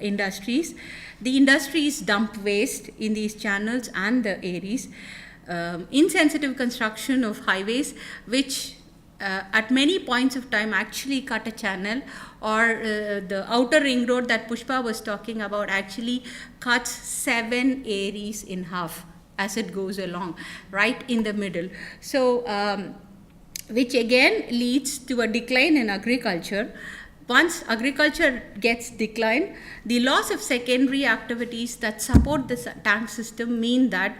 industries. The industries dump waste in these channels and the areas. Insensitive construction of highways, which at many points of time actually cut a channel, or the outer ring road that Pushpa was talking about actually cuts 7 areas in half as it goes along, right in the middle. So, which again leads to a decline in agriculture. Once agriculture gets declined, the loss of secondary activities that support the tank system mean that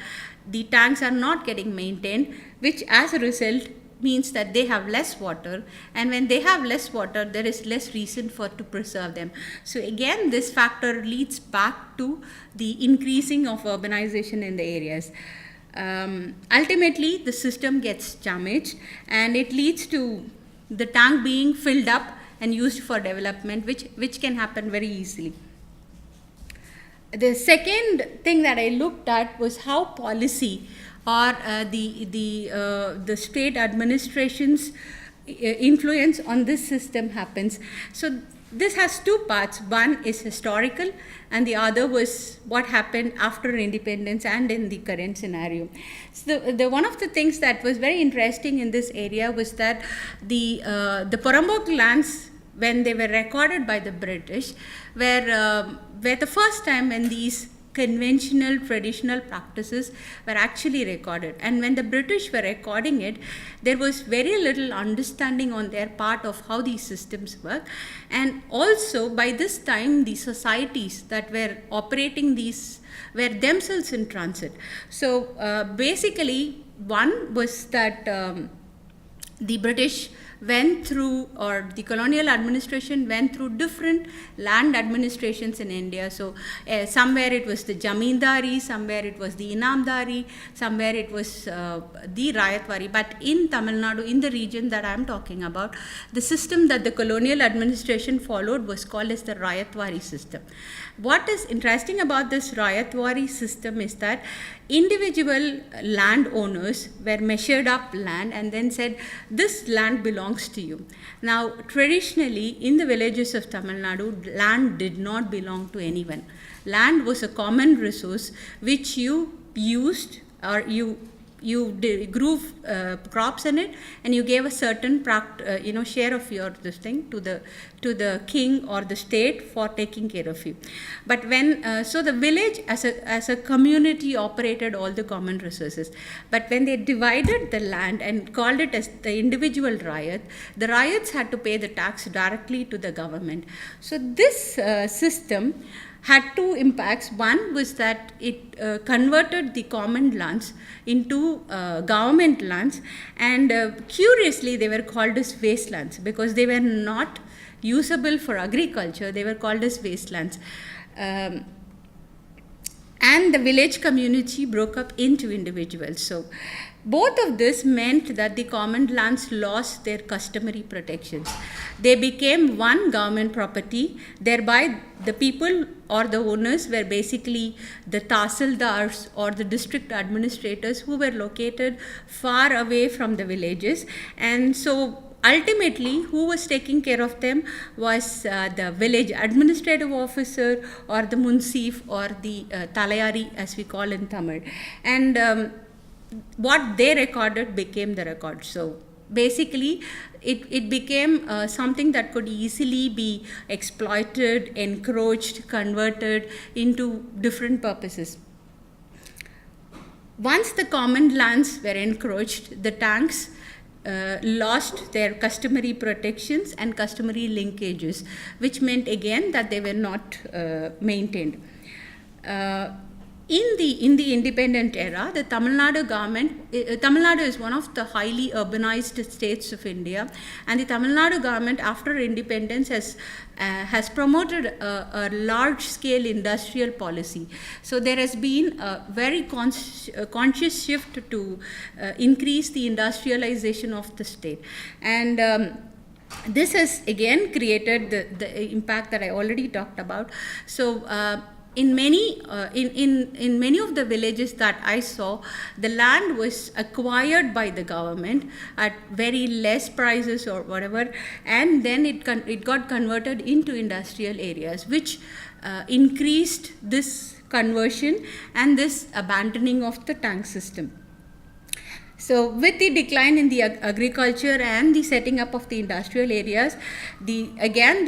the tanks are not getting maintained, which as a result means that they have less water, and when they have less water, there is less reason to preserve them. So again, this factor leads back to the increasing of urbanization in the areas. Ultimately, the system gets damaged, and it leads to the tank being filled up and used for development, which can happen very easily. The second thing that I looked at was how policy or the state administration's influence on this system happens. So this has 2 parts. One is historical, and the other was what happened after independence and in the current scenario. So one of the things that was very interesting in this area was that the Porambok lands, when they were recorded by the British, were the first time when these conventional traditional practices were actually recorded. And when the British were recording it, there was very little understanding on their part of how these systems work. And also by this time, the societies that were operating these were themselves in transit. So basically, one was that the British went through, or the colonial administration went through different land administrations in India. So somewhere it was the Jamindari, somewhere it was the Inamdari, somewhere it was the Riot Wari. But in Tamil Nadu, in the region that I am talking about, the system that the colonial administration followed was called as the Riot Wari system. What is interesting about this Riot Wari system is that individual landowners were measured up land and then said, this land belongs to you. Now, traditionally, in the villages of Tamil Nadu, land did not belong to anyone. Land was a common resource which you used, or you grew crops in it, and you gave a certain share of your this thing to the king or the state for taking care of you. But when so the village as a community operated all the common resources. But when they divided the land and called it as the individual riot, the riots had to pay the tax directly to the government. So this system had two impacts. One was that it converted the common lands into government lands, and curiously they were called as wastelands because they were not usable for agriculture. They were called as wastelands. And the village community broke up into individuals. So both of this meant that the common lands lost their customary protections. They became one government property, thereby the people or the owners were basically the tahsildars or the district administrators who were located far away from the villages. And so ultimately, who was taking care of them was the village administrative officer or the munsif or the talayari, as we call in Tamil. And what they recorded became the record. So basically, it became something that could easily be exploited, encroached, converted into different purposes. Once the common lands were encroached, the tanks lost their customary protections and customary linkages, which meant again that they were not maintained. In the independent era, the Tamil Nadu government, Tamil Nadu is one of the highly urbanized states of India, and the Tamil Nadu government after independence has promoted a large-scale industrial policy. So there has been a very conscious shift to increase the industrialization of the state. And this has again created the impact that I already talked about. So in many of the villages that I saw, the land was acquired by the government at very less prices or whatever, and then it got converted into industrial areas, which increased this conversion and this abandoning of the tank system. So with the decline in the agriculture and the setting up of the industrial areas, the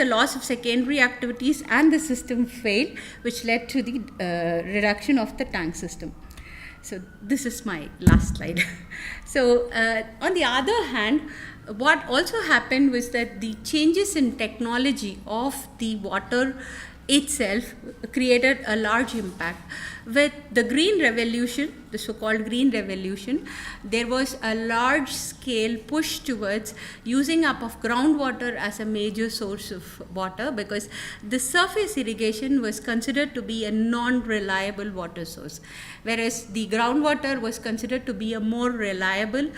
loss of secondary activities and the system failed, which led to the reduction of the tank system. So this is my last slide. So on the other hand, what also happened was that the changes in technology of the water itself created a large impact. With the Green Revolution, the so-called Green Revolution, there was a large-scale push towards using up of groundwater as a major source of water, because the surface irrigation was considered to be a non-reliable water source, whereas the groundwater was considered to be a more reliable,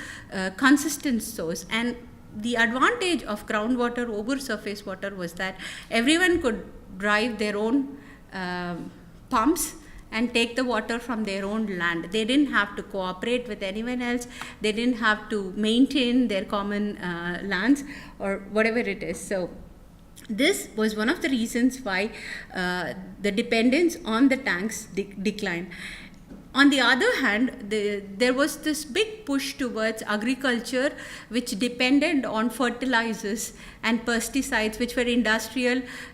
consistent source. And the advantage of groundwater over surface water was that everyone could drive their own pumps and take the water from their own land. They didn't have to cooperate with anyone else. They didn't have to maintain their common lands or whatever it is. So this was one of the reasons why the dependence on the tanks declined. On the other hand, there was this big push towards agriculture, which depended on fertilizers and pesticides, which were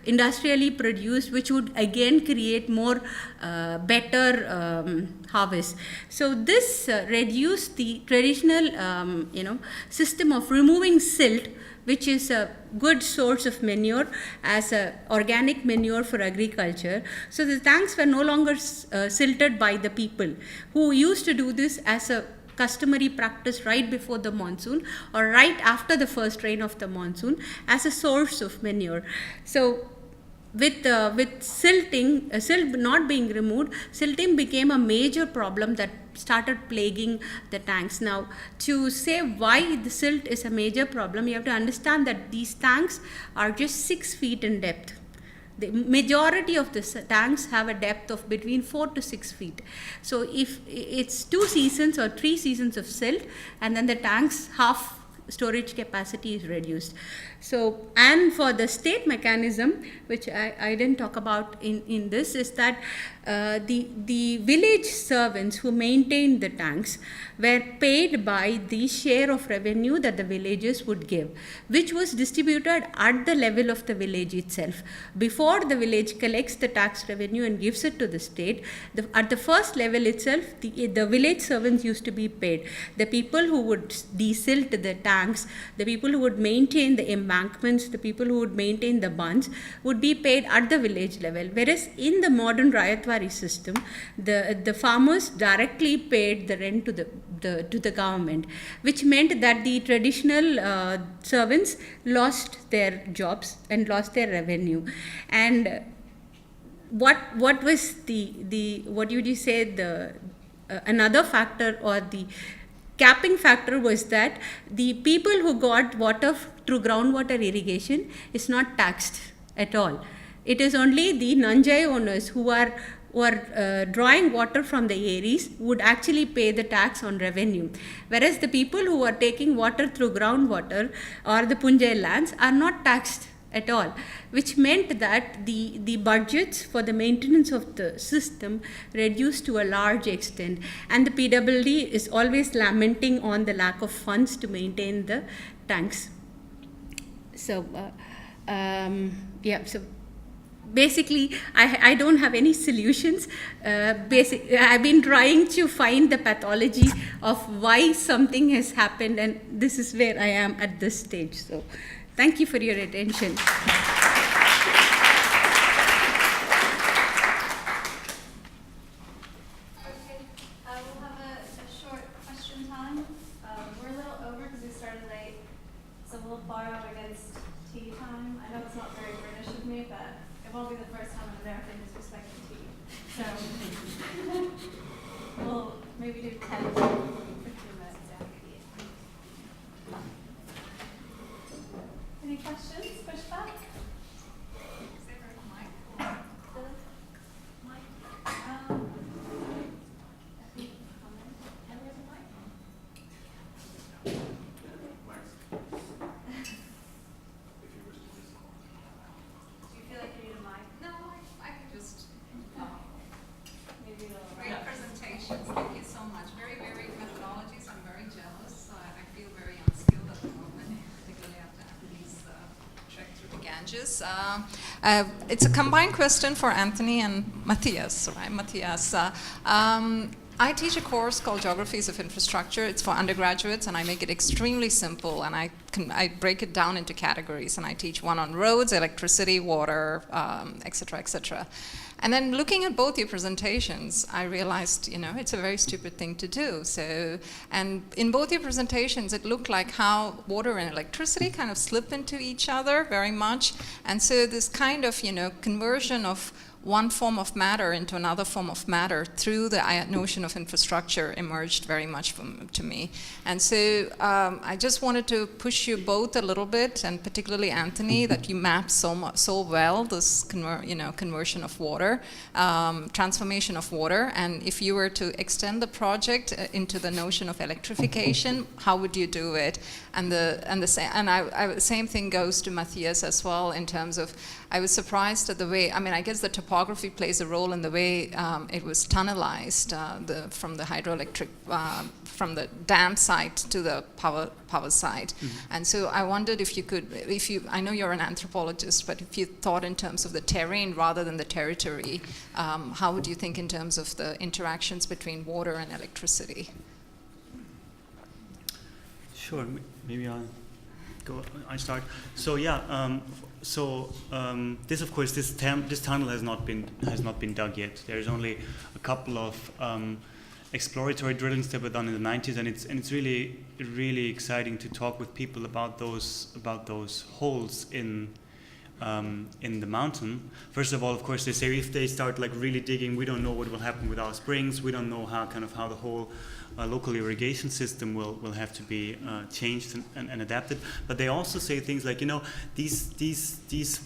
industrially produced, which would again create more better harvest. So this reduced the traditional system of removing silt, which is a good source of manure as a organic manure for agriculture. So the tanks were no longer silted by the people who used to do this as a customary practice right before the monsoon or right after the first rain of the monsoon as a source of manure. So with silting, silt not being removed, silting became a major problem that started plaguing the tanks. Now, to say why the silt is a major problem, you have to understand that these tanks are just 6 feet in depth. The majority of the tanks have a depth of between 4 to 6 feet. So if it's 2 seasons or 3 seasons of silt, and then the tank's half storage capacity is reduced. So, and for the state mechanism, which I didn't talk about in this, is that the village servants who maintained the tanks were paid by the share of revenue that the villagers would give, which was distributed at the level of the village itself. Before the village collects the tax revenue and gives it to the state, at the first level itself, the village servants used to be paid. The people who would desilt the tanks, the people who would maintain the embankments, the people who would maintain the bunds would be paid at the village level. Whereas in the modern Riot Wari system, the farmers directly paid the rent to the government, which meant that the traditional servants lost their jobs and lost their revenue. And what was the what would you say the another factor or the capping factor was that the people who got water through groundwater irrigation is not taxed at all. It is only the Nanjai owners who are drawing water from the Aries would actually pay the tax on revenue, whereas the people who are taking water through groundwater or the Punjai lands are not taxed at all, which meant that the budgets for the maintenance of the system reduced to a large extent, and the PWD is always lamenting on the lack of funds to maintain the tanks. So so basically I don't have any solutions. I've been trying to find the pathology of why something has happened, and this is where I am at this stage. So thank you for your attention. Okay, we'll have a short question time. We're a little over because we started late, so we'll bar up against tea time. I know it's not very British of me, but it won't be the first time an American has respected tea. So we'll maybe do 10 to 15 minutes after tea. Any questions? Pushback? Is there a mic? The mic? Do you feel like you need a mic? No, I can just Maybe it'll. great presentations. Thank you so much. Very varied methodologies. I'm very jealous. I feel very unskilled at the moment, particularly after these trek through the Ganges. It's a combined question for Anthony and Matthäus, right? Matthäus. I teach a course called Geographies of Infrastructure. It's for undergraduates, and I make it extremely simple, and I break it down into categories, and I teach one on roads, electricity, water, et cetera, et cetera. And then looking at both your presentations, I realized, it's a very stupid thing to do. So, and in both your presentations, it looked like how water and electricity kind of slip into each other very much. And so this kind of, conversion of one form of matter into another form of matter through the notion of infrastructure emerged very much to me. And so I just wanted to push you both a little bit, and particularly Anthony, that you map so well this conversion of water, transformation of water. And if you were to extend the project into the notion of electrification, how would you do it? And the same thing goes to Matthäus as well, in terms of, I was surprised at the way, I guess the topography plays a role in the way it was tunnelized from the hydroelectric, from the dam site to the power site. Mm-hmm. And so I wondered if you could, I know you're an anthropologist, but if you thought in terms of the terrain rather than the territory, how would you think in terms of the interactions between water and electricity? Sure, maybe I start. So yeah, this of course this tunnel has not been dug yet. There is only a couple of exploratory drillings that were done in the 90s, and it's really exciting to talk with people about those holes in the mountain. First of all, of course, they say if they start like really digging, we don't know what will happen with our springs. We don't know how the whole local irrigation system will have to be changed and adapted. But they also say things like, these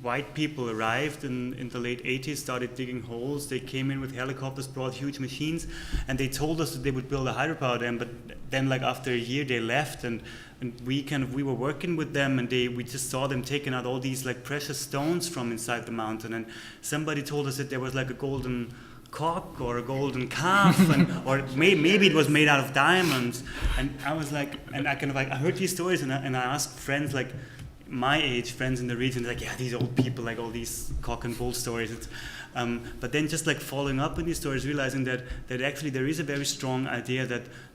white people arrived in the late 80s, started digging holes. They came in with helicopters, brought huge machines, and they told us that they would build a hydropower dam. But then, like after a year, they left, and we were working with them, and we just saw them taking out all these like precious stones from inside the mountain. And somebody told us that there was like a golden cock or a golden calf, or maybe it was made out of diamonds. And I was like, and I heard these stories, and I asked friends like my age, friends in the region, like, yeah, these old people, like all these cock and bull stories. But then just like following up on these stories, realizing that actually there is a very strong idea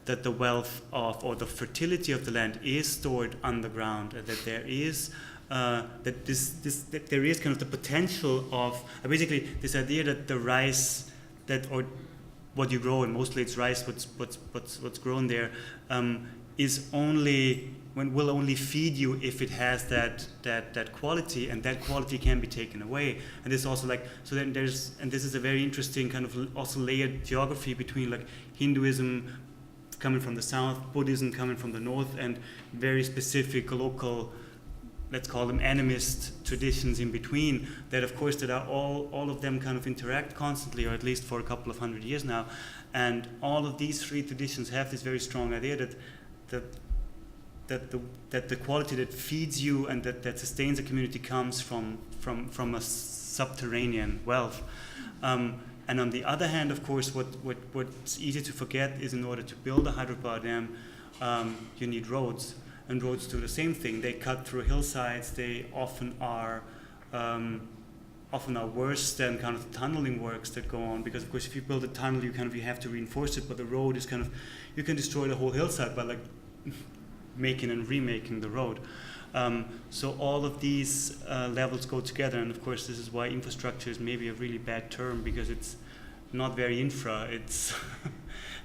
that the wealth of, or the fertility of the land is stored underground, that there is that there is kind of the potential of basically this idea that the rice or what you grow, and mostly it's rice, what's grown there, will only feed you if it has that quality, and that quality can be taken away. And there's also like, so then and this is a very interesting kind of also layered geography between like Hinduism coming from the south, Buddhism coming from the north, and very specific local, let's call them animist traditions in between, that of course that are all of them kind of interact constantly, or at least for a couple of hundred years now. And all of these three traditions have this very strong idea that the quality that feeds you and that sustains a community comes from a subterranean wealth. And on the other hand, of course, what's easy to forget is in order to build a hydropower dam, you need roads. And roads do the same thing. They cut through hillsides. They often are worse than kind of the tunneling works that go on, because of course if you build a tunnel, you have to reinforce it, but the road is you can destroy the whole hillside by like making and remaking the road. So all of these levels go together, and of course this is why infrastructure is maybe a really bad term, because it's not very infra. It's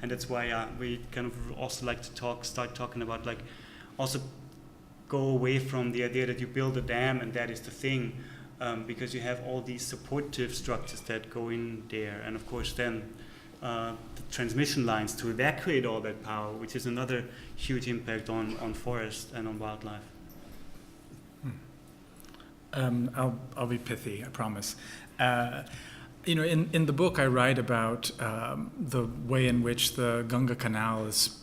and that's why we kind of also like to start talking about like also go away from the idea that you build a dam and that is the thing, because you have all these supportive structures that go in there, and of course then the transmission lines to evacuate all that power, which is another huge impact on forest and on wildlife. I'll be pithy, I promise. In the book I write about the way in which the Ganga Canal is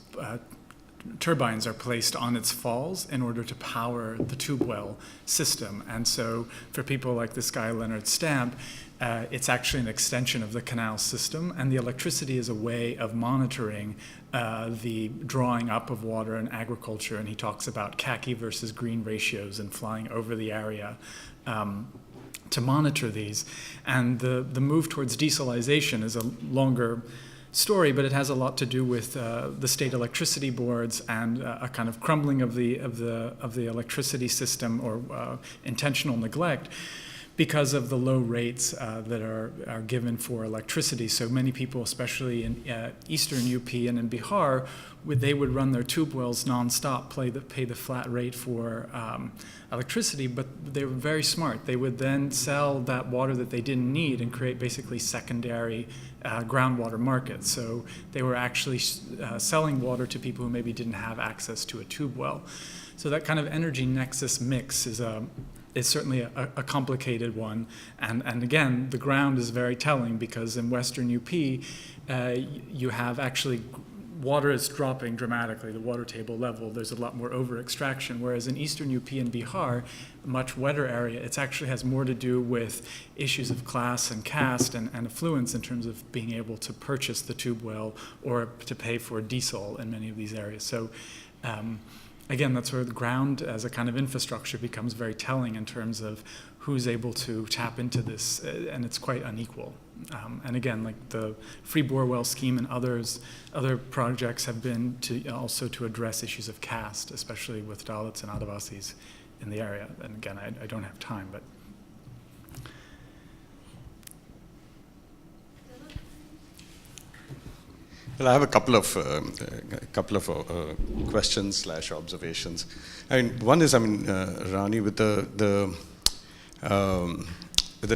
turbines are placed on its falls in order to power the tube well system. And so for people like this guy, Leonard Stamp, it's actually an extension of the canal system, and the electricity is a way of monitoring the drawing up of water in agriculture. And he talks about khaki versus green ratios and flying over the area to monitor these. And the move towards dieselization is a longer story, but it has a lot to do with the state electricity boards and a kind of crumbling of the electricity system, or intentional neglect, because of the low rates that are given for electricity. So many people, especially in eastern UP and in Bihar, they would run their tube wells nonstop, pay the flat rate for electricity, but they were very smart. They would then sell that water that they didn't need and create basically secondary groundwater markets. So they were actually selling water to people who maybe didn't have access to a tube well. So that kind of energy nexus mix is certainly a complicated one. And again, the ground is very telling, because in Western UP, you have actually water is dropping dramatically, the water table level. There's a lot more over-extraction, whereas in Eastern UP and Bihar, a much wetter area, it actually has more to do with issues of class and caste and affluence in terms of being able to purchase the tube well or to pay for diesel in many of these areas. So again, that's where the ground as a kind of infrastructure becomes very telling in terms of who's able to tap into this, and it's quite unequal. And again, like the free bore well scheme and other projects have been to address issues of caste, especially with Dalits and Adivasis in the area. And again, I don't have time, but. Well, I have a couple of questions/observations. I mean, one is, Rani, with the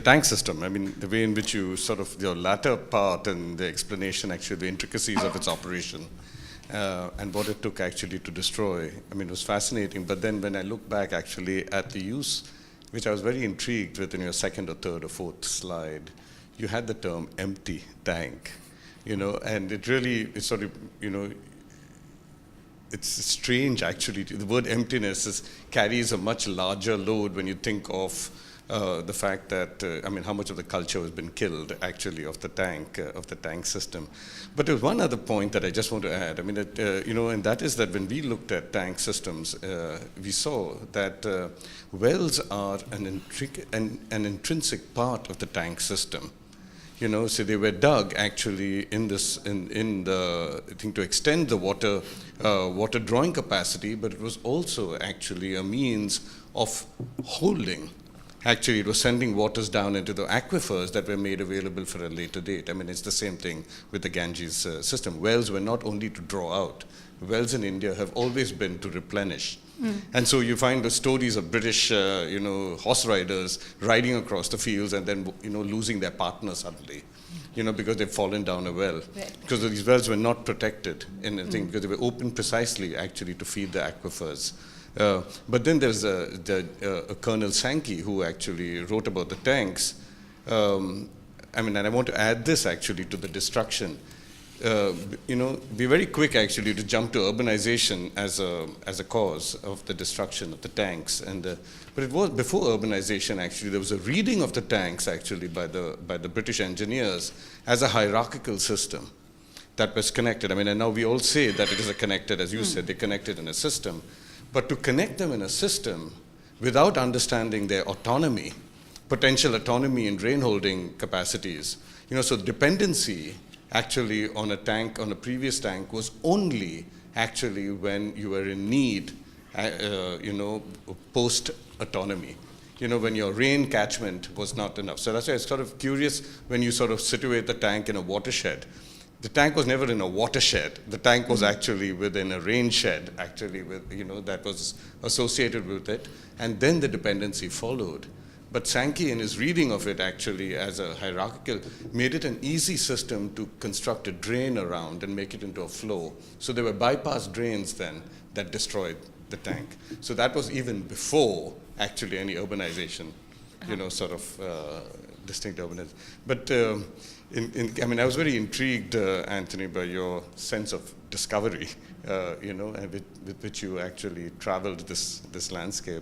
tank system. I mean, the way in which you sort of your latter part and the explanation, actually, the intricacies of its operation and what it took actually to destroy. I mean, it was fascinating. But then, when I look back actually at the use, which I was very intrigued with in your second or third or fourth slide, you had the term empty tank. And it really, it's sort of, it's strange actually. The word emptiness carries a much larger load when you think of the fact that, how much of the culture has been killed actually of the tank system. But there's one other point that I just want to add. And that is that when we looked at tank systems, we saw that wells are an intrinsic part of the tank system. So they were dug actually to extend the water drawing capacity, but it was also actually a means of holding. Actually, it was sending waters down into the aquifers that were made available for a later date. It's the same thing with the Ganges system. Wells were not only to draw out. Wells in India have always been to replenish. And so you find the stories of British, horse riders riding across the fields and then, losing their partner suddenly, because they've fallen down a well. Right. Because these wells were not protected in anything, because they were opened precisely, actually, to feed the aquifers. But then there's a Colonel Sankey who actually wrote about the tanks. And I want to add this, actually, to the destruction. Be very quick actually to jump to urbanization as a cause of the destruction of the tanks, but it was before urbanization actually. There was a reading of the tanks actually by the British engineers as a hierarchical system that was connected. And now we all say that it is a connected, as you said, they're connected in a system, but to connect them in a system without understanding their autonomy, potential autonomy in drain holding capacities, so dependency actually on a previous tank was only actually when you were in need, post-autonomy, when your rain catchment was not enough. So that's why it's sort of curious when you sort of situate the tank in a watershed. The tank was never in a watershed. The tank was actually within a rain shed, actually, that was associated with it. And then the dependency followed. But Sankey, in his reading of it actually as a hierarchical, made it an easy system to construct a drain around and make it into a flow. So there were bypass drains then that destroyed the tank. So that was even before actually any urbanization, distinct urbanization. But I was very intrigued, Anthony, by your sense of discovery, and with which you actually traveled this landscape.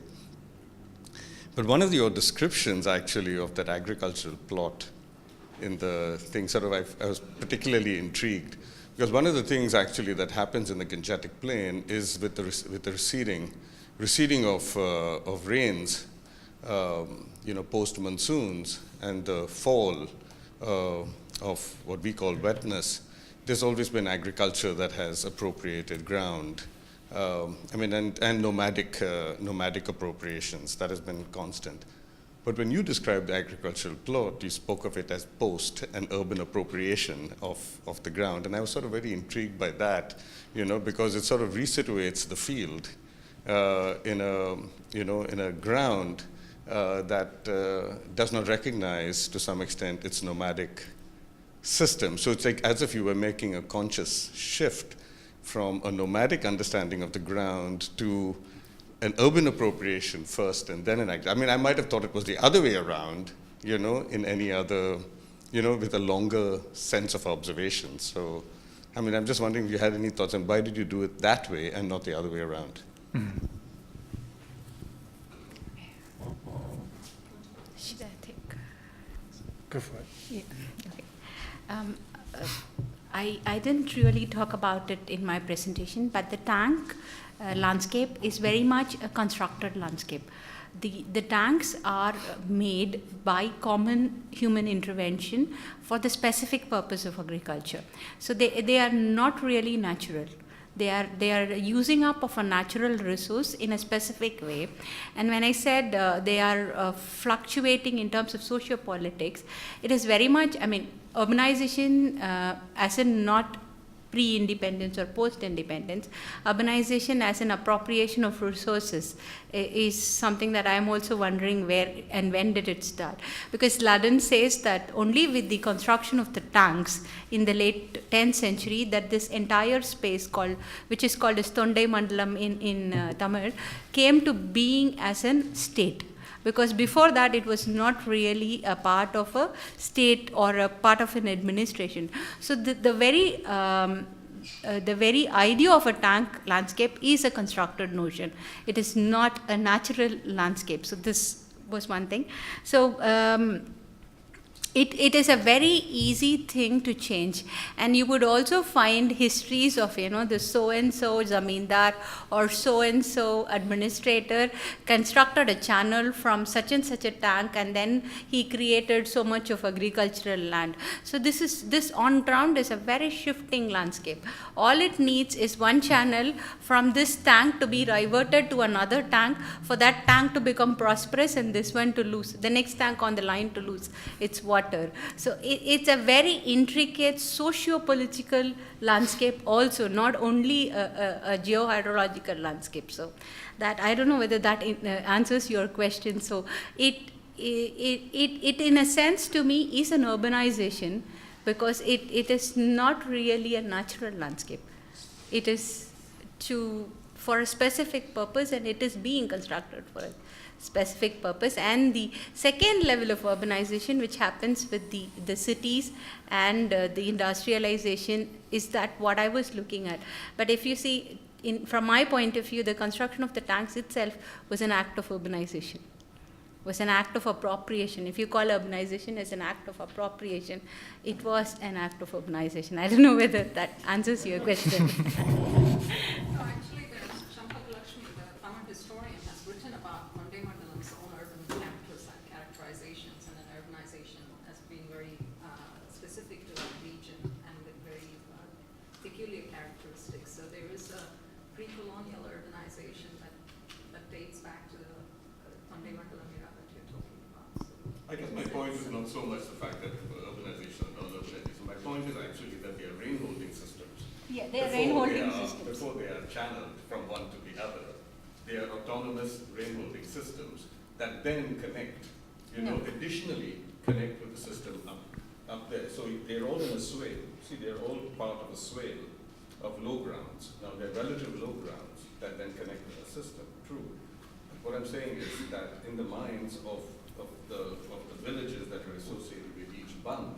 But one of your descriptions, actually, of that agricultural plot in the thing, I was particularly intrigued. Because one of the things, actually, that happens in the Gangetic Plain is with the receding of rains, post-monsoons, and the fall of what we call wetness, there's always been agriculture that has appropriated ground. And nomadic appropriations, that has been constant. But when you described the agricultural plot, you spoke of it as post and urban appropriation of the ground. And I was sort of very intrigued by that, because it sort of resituates the field in a ground that does not recognize, to some extent, its nomadic system. So it's like as if you were making a conscious shift from a nomadic understanding of the ground to an urban appropriation first and then an I might have thought it was the other way around, in any other, with a longer sense of observation. So, I'm just wondering if you had any thoughts on why did you do it that way and not the other way around? Mm-hmm. Should I take? Go for it. Yeah. Okay. I didn't really talk about it in my presentation, but the tank landscape is very much a constructed landscape. The tanks are made by common human intervention for the specific purpose of agriculture. So they are not really natural. They are using up of a natural resource in a specific way. And when I said they are fluctuating in terms of sociopolitics, it is very much, urbanization as in not pre-independence or post-independence. Urbanization as an appropriation of resources is something that I'm also wondering where and when did it start. Because Laden says that only with the construction of the tanks in the late 10th century that this entire space which is called as Tondai Mandalam in Tamil, came to being as a state. Because before that it was not really a part of a state or a part of an administration. So the very idea of a tank landscape is a constructed notion. It is not a natural landscape. So this was one thing. So it is a very easy thing to change, and you would also find histories of the so and so zamindar or so and so administrator constructed a channel from such and such a tank, and then he created so much of agricultural land. So this on ground is a very shifting landscape. All it needs is one channel from this tank to be diverted to another tank, for that tank to become prosperous and this one to lose, the next tank on the line to lose its water. So it's a very intricate socio-political landscape also, not only a geohydrological landscape. So that, I don't know whether that answers your question. So it in a sense to me is an urbanization, because it is not really a natural landscape. It is for a specific purpose, and it is being constructed for a specific purpose. And the second level of urbanization, which happens with the cities and the industrialization, is that what I was looking at. But if you see, from my point of view, the construction of the tanks itself was an act of urbanization, was an act of appropriation. If you call urbanization as an act of appropriation, it was an act of urbanization. I don't know whether that answers your question. No, actually, there's Shampaka Lakshmi, the Tamil historian, has written about Tondai Mandalam's own urban characterizations, and an urbanization as being very specific to that region and with very peculiar characteristics. So there is a pre-colonial urbanization that dates back to the Tondai Mandalam era that you're talking about. So I guess my point is not so much the fact that urbanization or non-urbanization. My point is actually that they are rain-holding systems. Yeah, they are rain-holding systems. Before they are channeled from one to the other, they are autonomous rain-holding systems that then connect, additionally connect with the system up there. So they're all in a swale. See, they're all part of a swale of low grounds. Now, they're relative low grounds that then connect with the system, true. But what I'm saying is that in the minds of the villages that are associated with each band,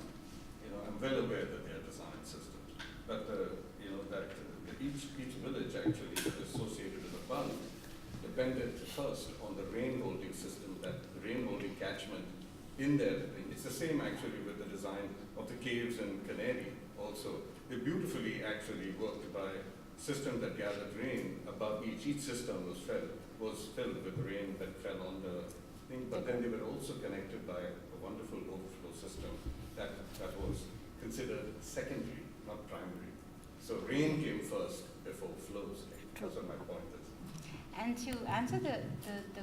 I'm well aware that they are design systems, but that each village actually is associated with a band depended first on the rain-holding system, that the rain-holding catchment in there. It's the same actually with the design of the caves in Canary also. They beautifully actually worked by system that gathered rain above each. Each system was filled with rain that fell on the thing, but then they were also connected by a wonderful overflow system that was considered secondary, not primary. So rain came first before flows came. That's what my point is. And to answer the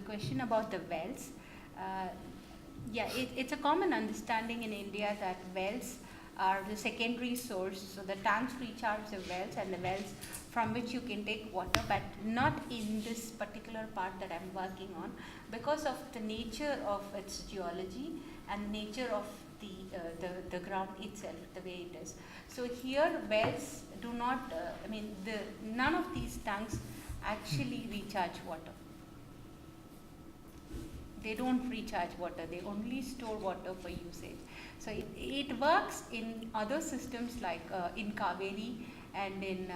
question about the wells, it's a common understanding in India that wells are the secondary source. So the tanks recharge the wells, and the wells from which you can take water, but not in this particular part that I'm working on, because of the nature of its geology and nature of the ground itself, the way it is. So here wells do not, none of these tanks actually recharge water. They don't recharge water, they only store water for usage. So it works in other systems like in Kaveri and in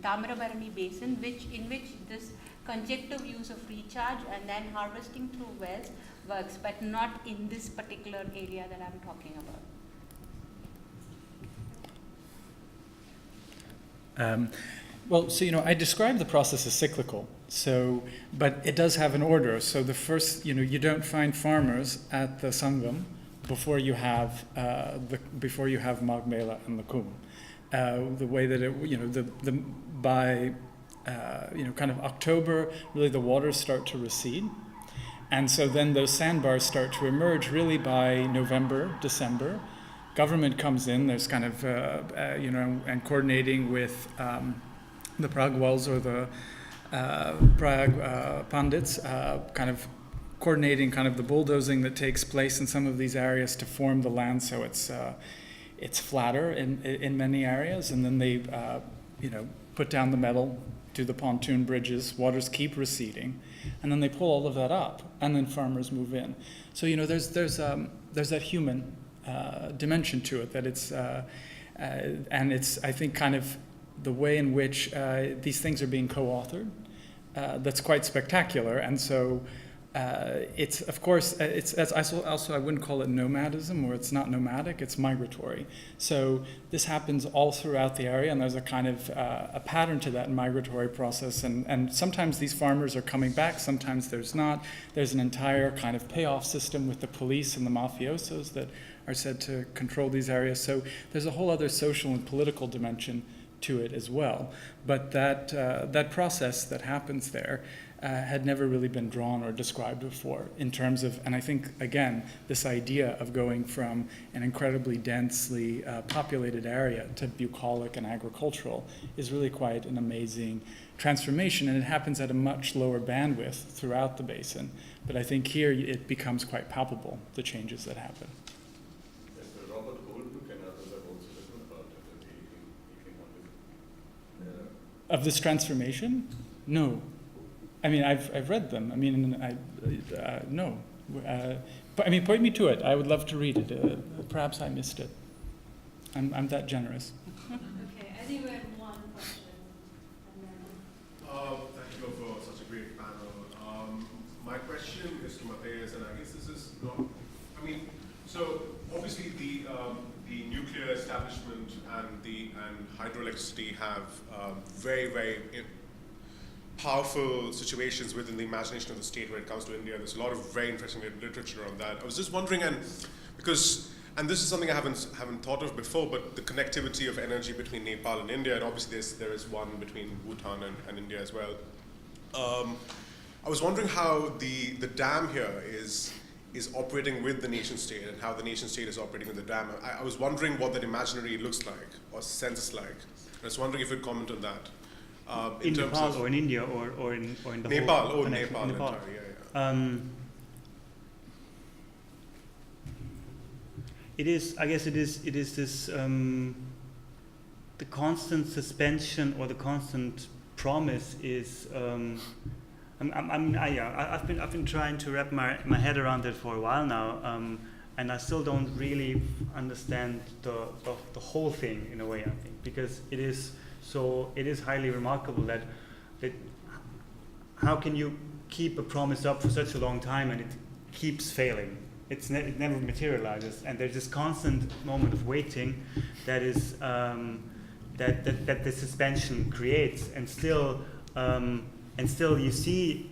Tamarabarani Basin, in which this conjective use of recharge and then harvesting through wells works, but not in this particular area that I'm talking about. I described the process as cyclical. So, but it does have an order. So the first, you don't find farmers at the Sangam before you have Magh Mela and the Kumbh. The way that it, by kind of October, really the waters start to recede, and so then those sandbars start to emerge really by November, December, government comes in. There's kind of, and coordinating with the Pragwals or the Prag Pandits, kind of coordinating kind of the bulldozing that takes place in some of these areas to form the land so it's flatter in many areas, and then they put down the metal, do the pontoon bridges, waters keep receding, and then they pull all of that up, and then farmers move in. So there's that human dimension to it, that it's and it's, I think, kind of the way in which these things are being co-authored that's quite spectacular. And so it's, of course, it's also I wouldn't call it nomadism, or it's not nomadic, it's migratory. So this happens all throughout the area, and there's a kind of a pattern to that migratory process. And sometimes these farmers are coming back, sometimes there's not. There's an entire kind of payoff system with the police and the mafiosos that are said to control these areas. So there's a whole other social and political dimension to it as well. But that process that happens there had never really been drawn or described before in terms of, and I think, again, this idea of going from an incredibly densely populated area to bucolic and agricultural is really quite an amazing transformation, and it happens at a much lower bandwidth throughout the basin. But I think here it becomes quite palpable, the changes that happen. Yes, Robert Goldbrook and others have also written about it in the 1800s. Of this transformation? No. I mean, I've read them. I mean, no. But I mean, point me to it. I would love to read it. Perhaps I missed it. I'm that generous. Okay, I think we have one question. And then Thank you for such a great panel. My question is to Matthäus, and I guess this is not, I mean, so obviously the nuclear establishment and hydroelectricity have very, very powerful situations within the imagination of the state when it comes to India. There's a lot of very interesting literature on that. I was just wondering, and this is something I haven't thought of before, but the connectivity of energy between Nepal and India, and obviously there is one between Bhutan and India as well. I was wondering how the dam here is operating with the nation state, and how the nation state is operating with the dam. I was wondering what that imaginary looks like or senses like. I was wondering if you'd comment on that. In Nepal or in India or in the Nepal, whole Nepal. Nepal. Yeah. It is, I guess, it is this the constant suspension or the constant promise is. I've been trying to wrap my head around it for a while now, and I still don't really understand the whole thing in a way. I think because it is highly remarkable that how can you keep a promise up for such a long time and it keeps failing? It never materializes, and there's this constant moment of waiting that is that the suspension creates, and still you see,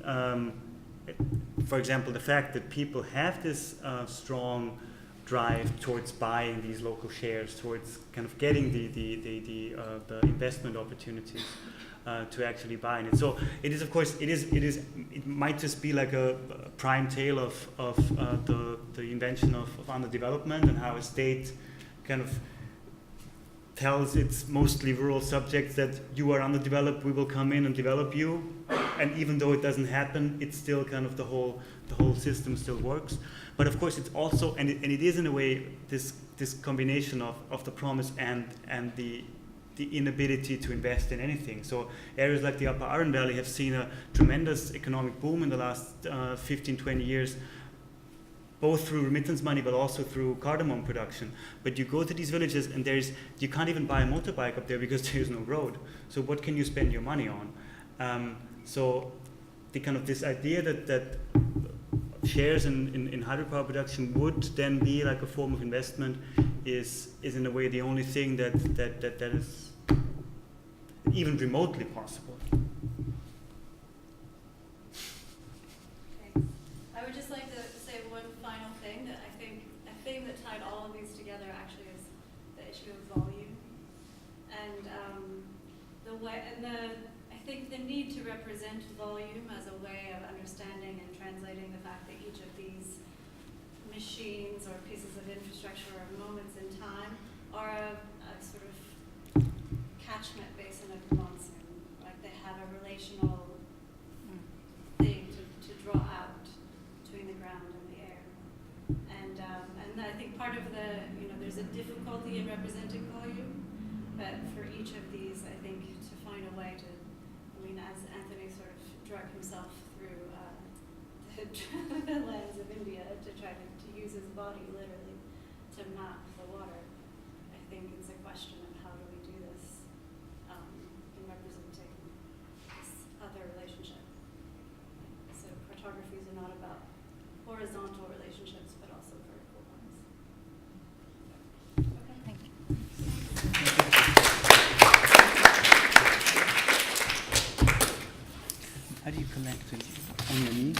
for example, the fact that people have this strong drive towards buying these local shares, towards kind of getting the investment opportunities to actually buy in it. So it is, of course, it might just be like a prime tale of the invention of underdevelopment, and how a state kind of tells its mostly rural subjects that you are underdeveloped, we will come in and develop you, and even though it doesn't happen, it's still kind of the whole system still works. But of course, it's also, and it is in a way this combination of the promise and the inability to invest in anything. So areas like the Upper Aran Valley have seen a tremendous economic boom in the last 15-20 years, both through remittance money but also through cardamom production. But you go to these villages and you can't even buy a motorbike up there because there's no road. So what can you spend your money on? So the kind of this idea that shares in hydropower production would then be like a form of investment is in a way the only thing that is even remotely possible. Thanks. I would just like to say one final thing, that I think a thing that tied all of these together actually is the issue of volume, and I think the need to represent volume as a way of understanding and translating the fact that each of these machines or pieces of infrastructure or moments in time are a sort of catchment basin of the monsoon. Like they have a relational thing to draw out between the ground and the air. And I think part of the, there's a difficulty in representing volume, but for each of these, I think to find a way to, as Anthony sort of drug himself through the lands of India to try to use his body literally to map the water, I think it's a question of how do we do this in representing this other relationship. So cartographies are not about horizontal relationships, but also vertical ones. Okay, thank you. How do you connect it? On your knees?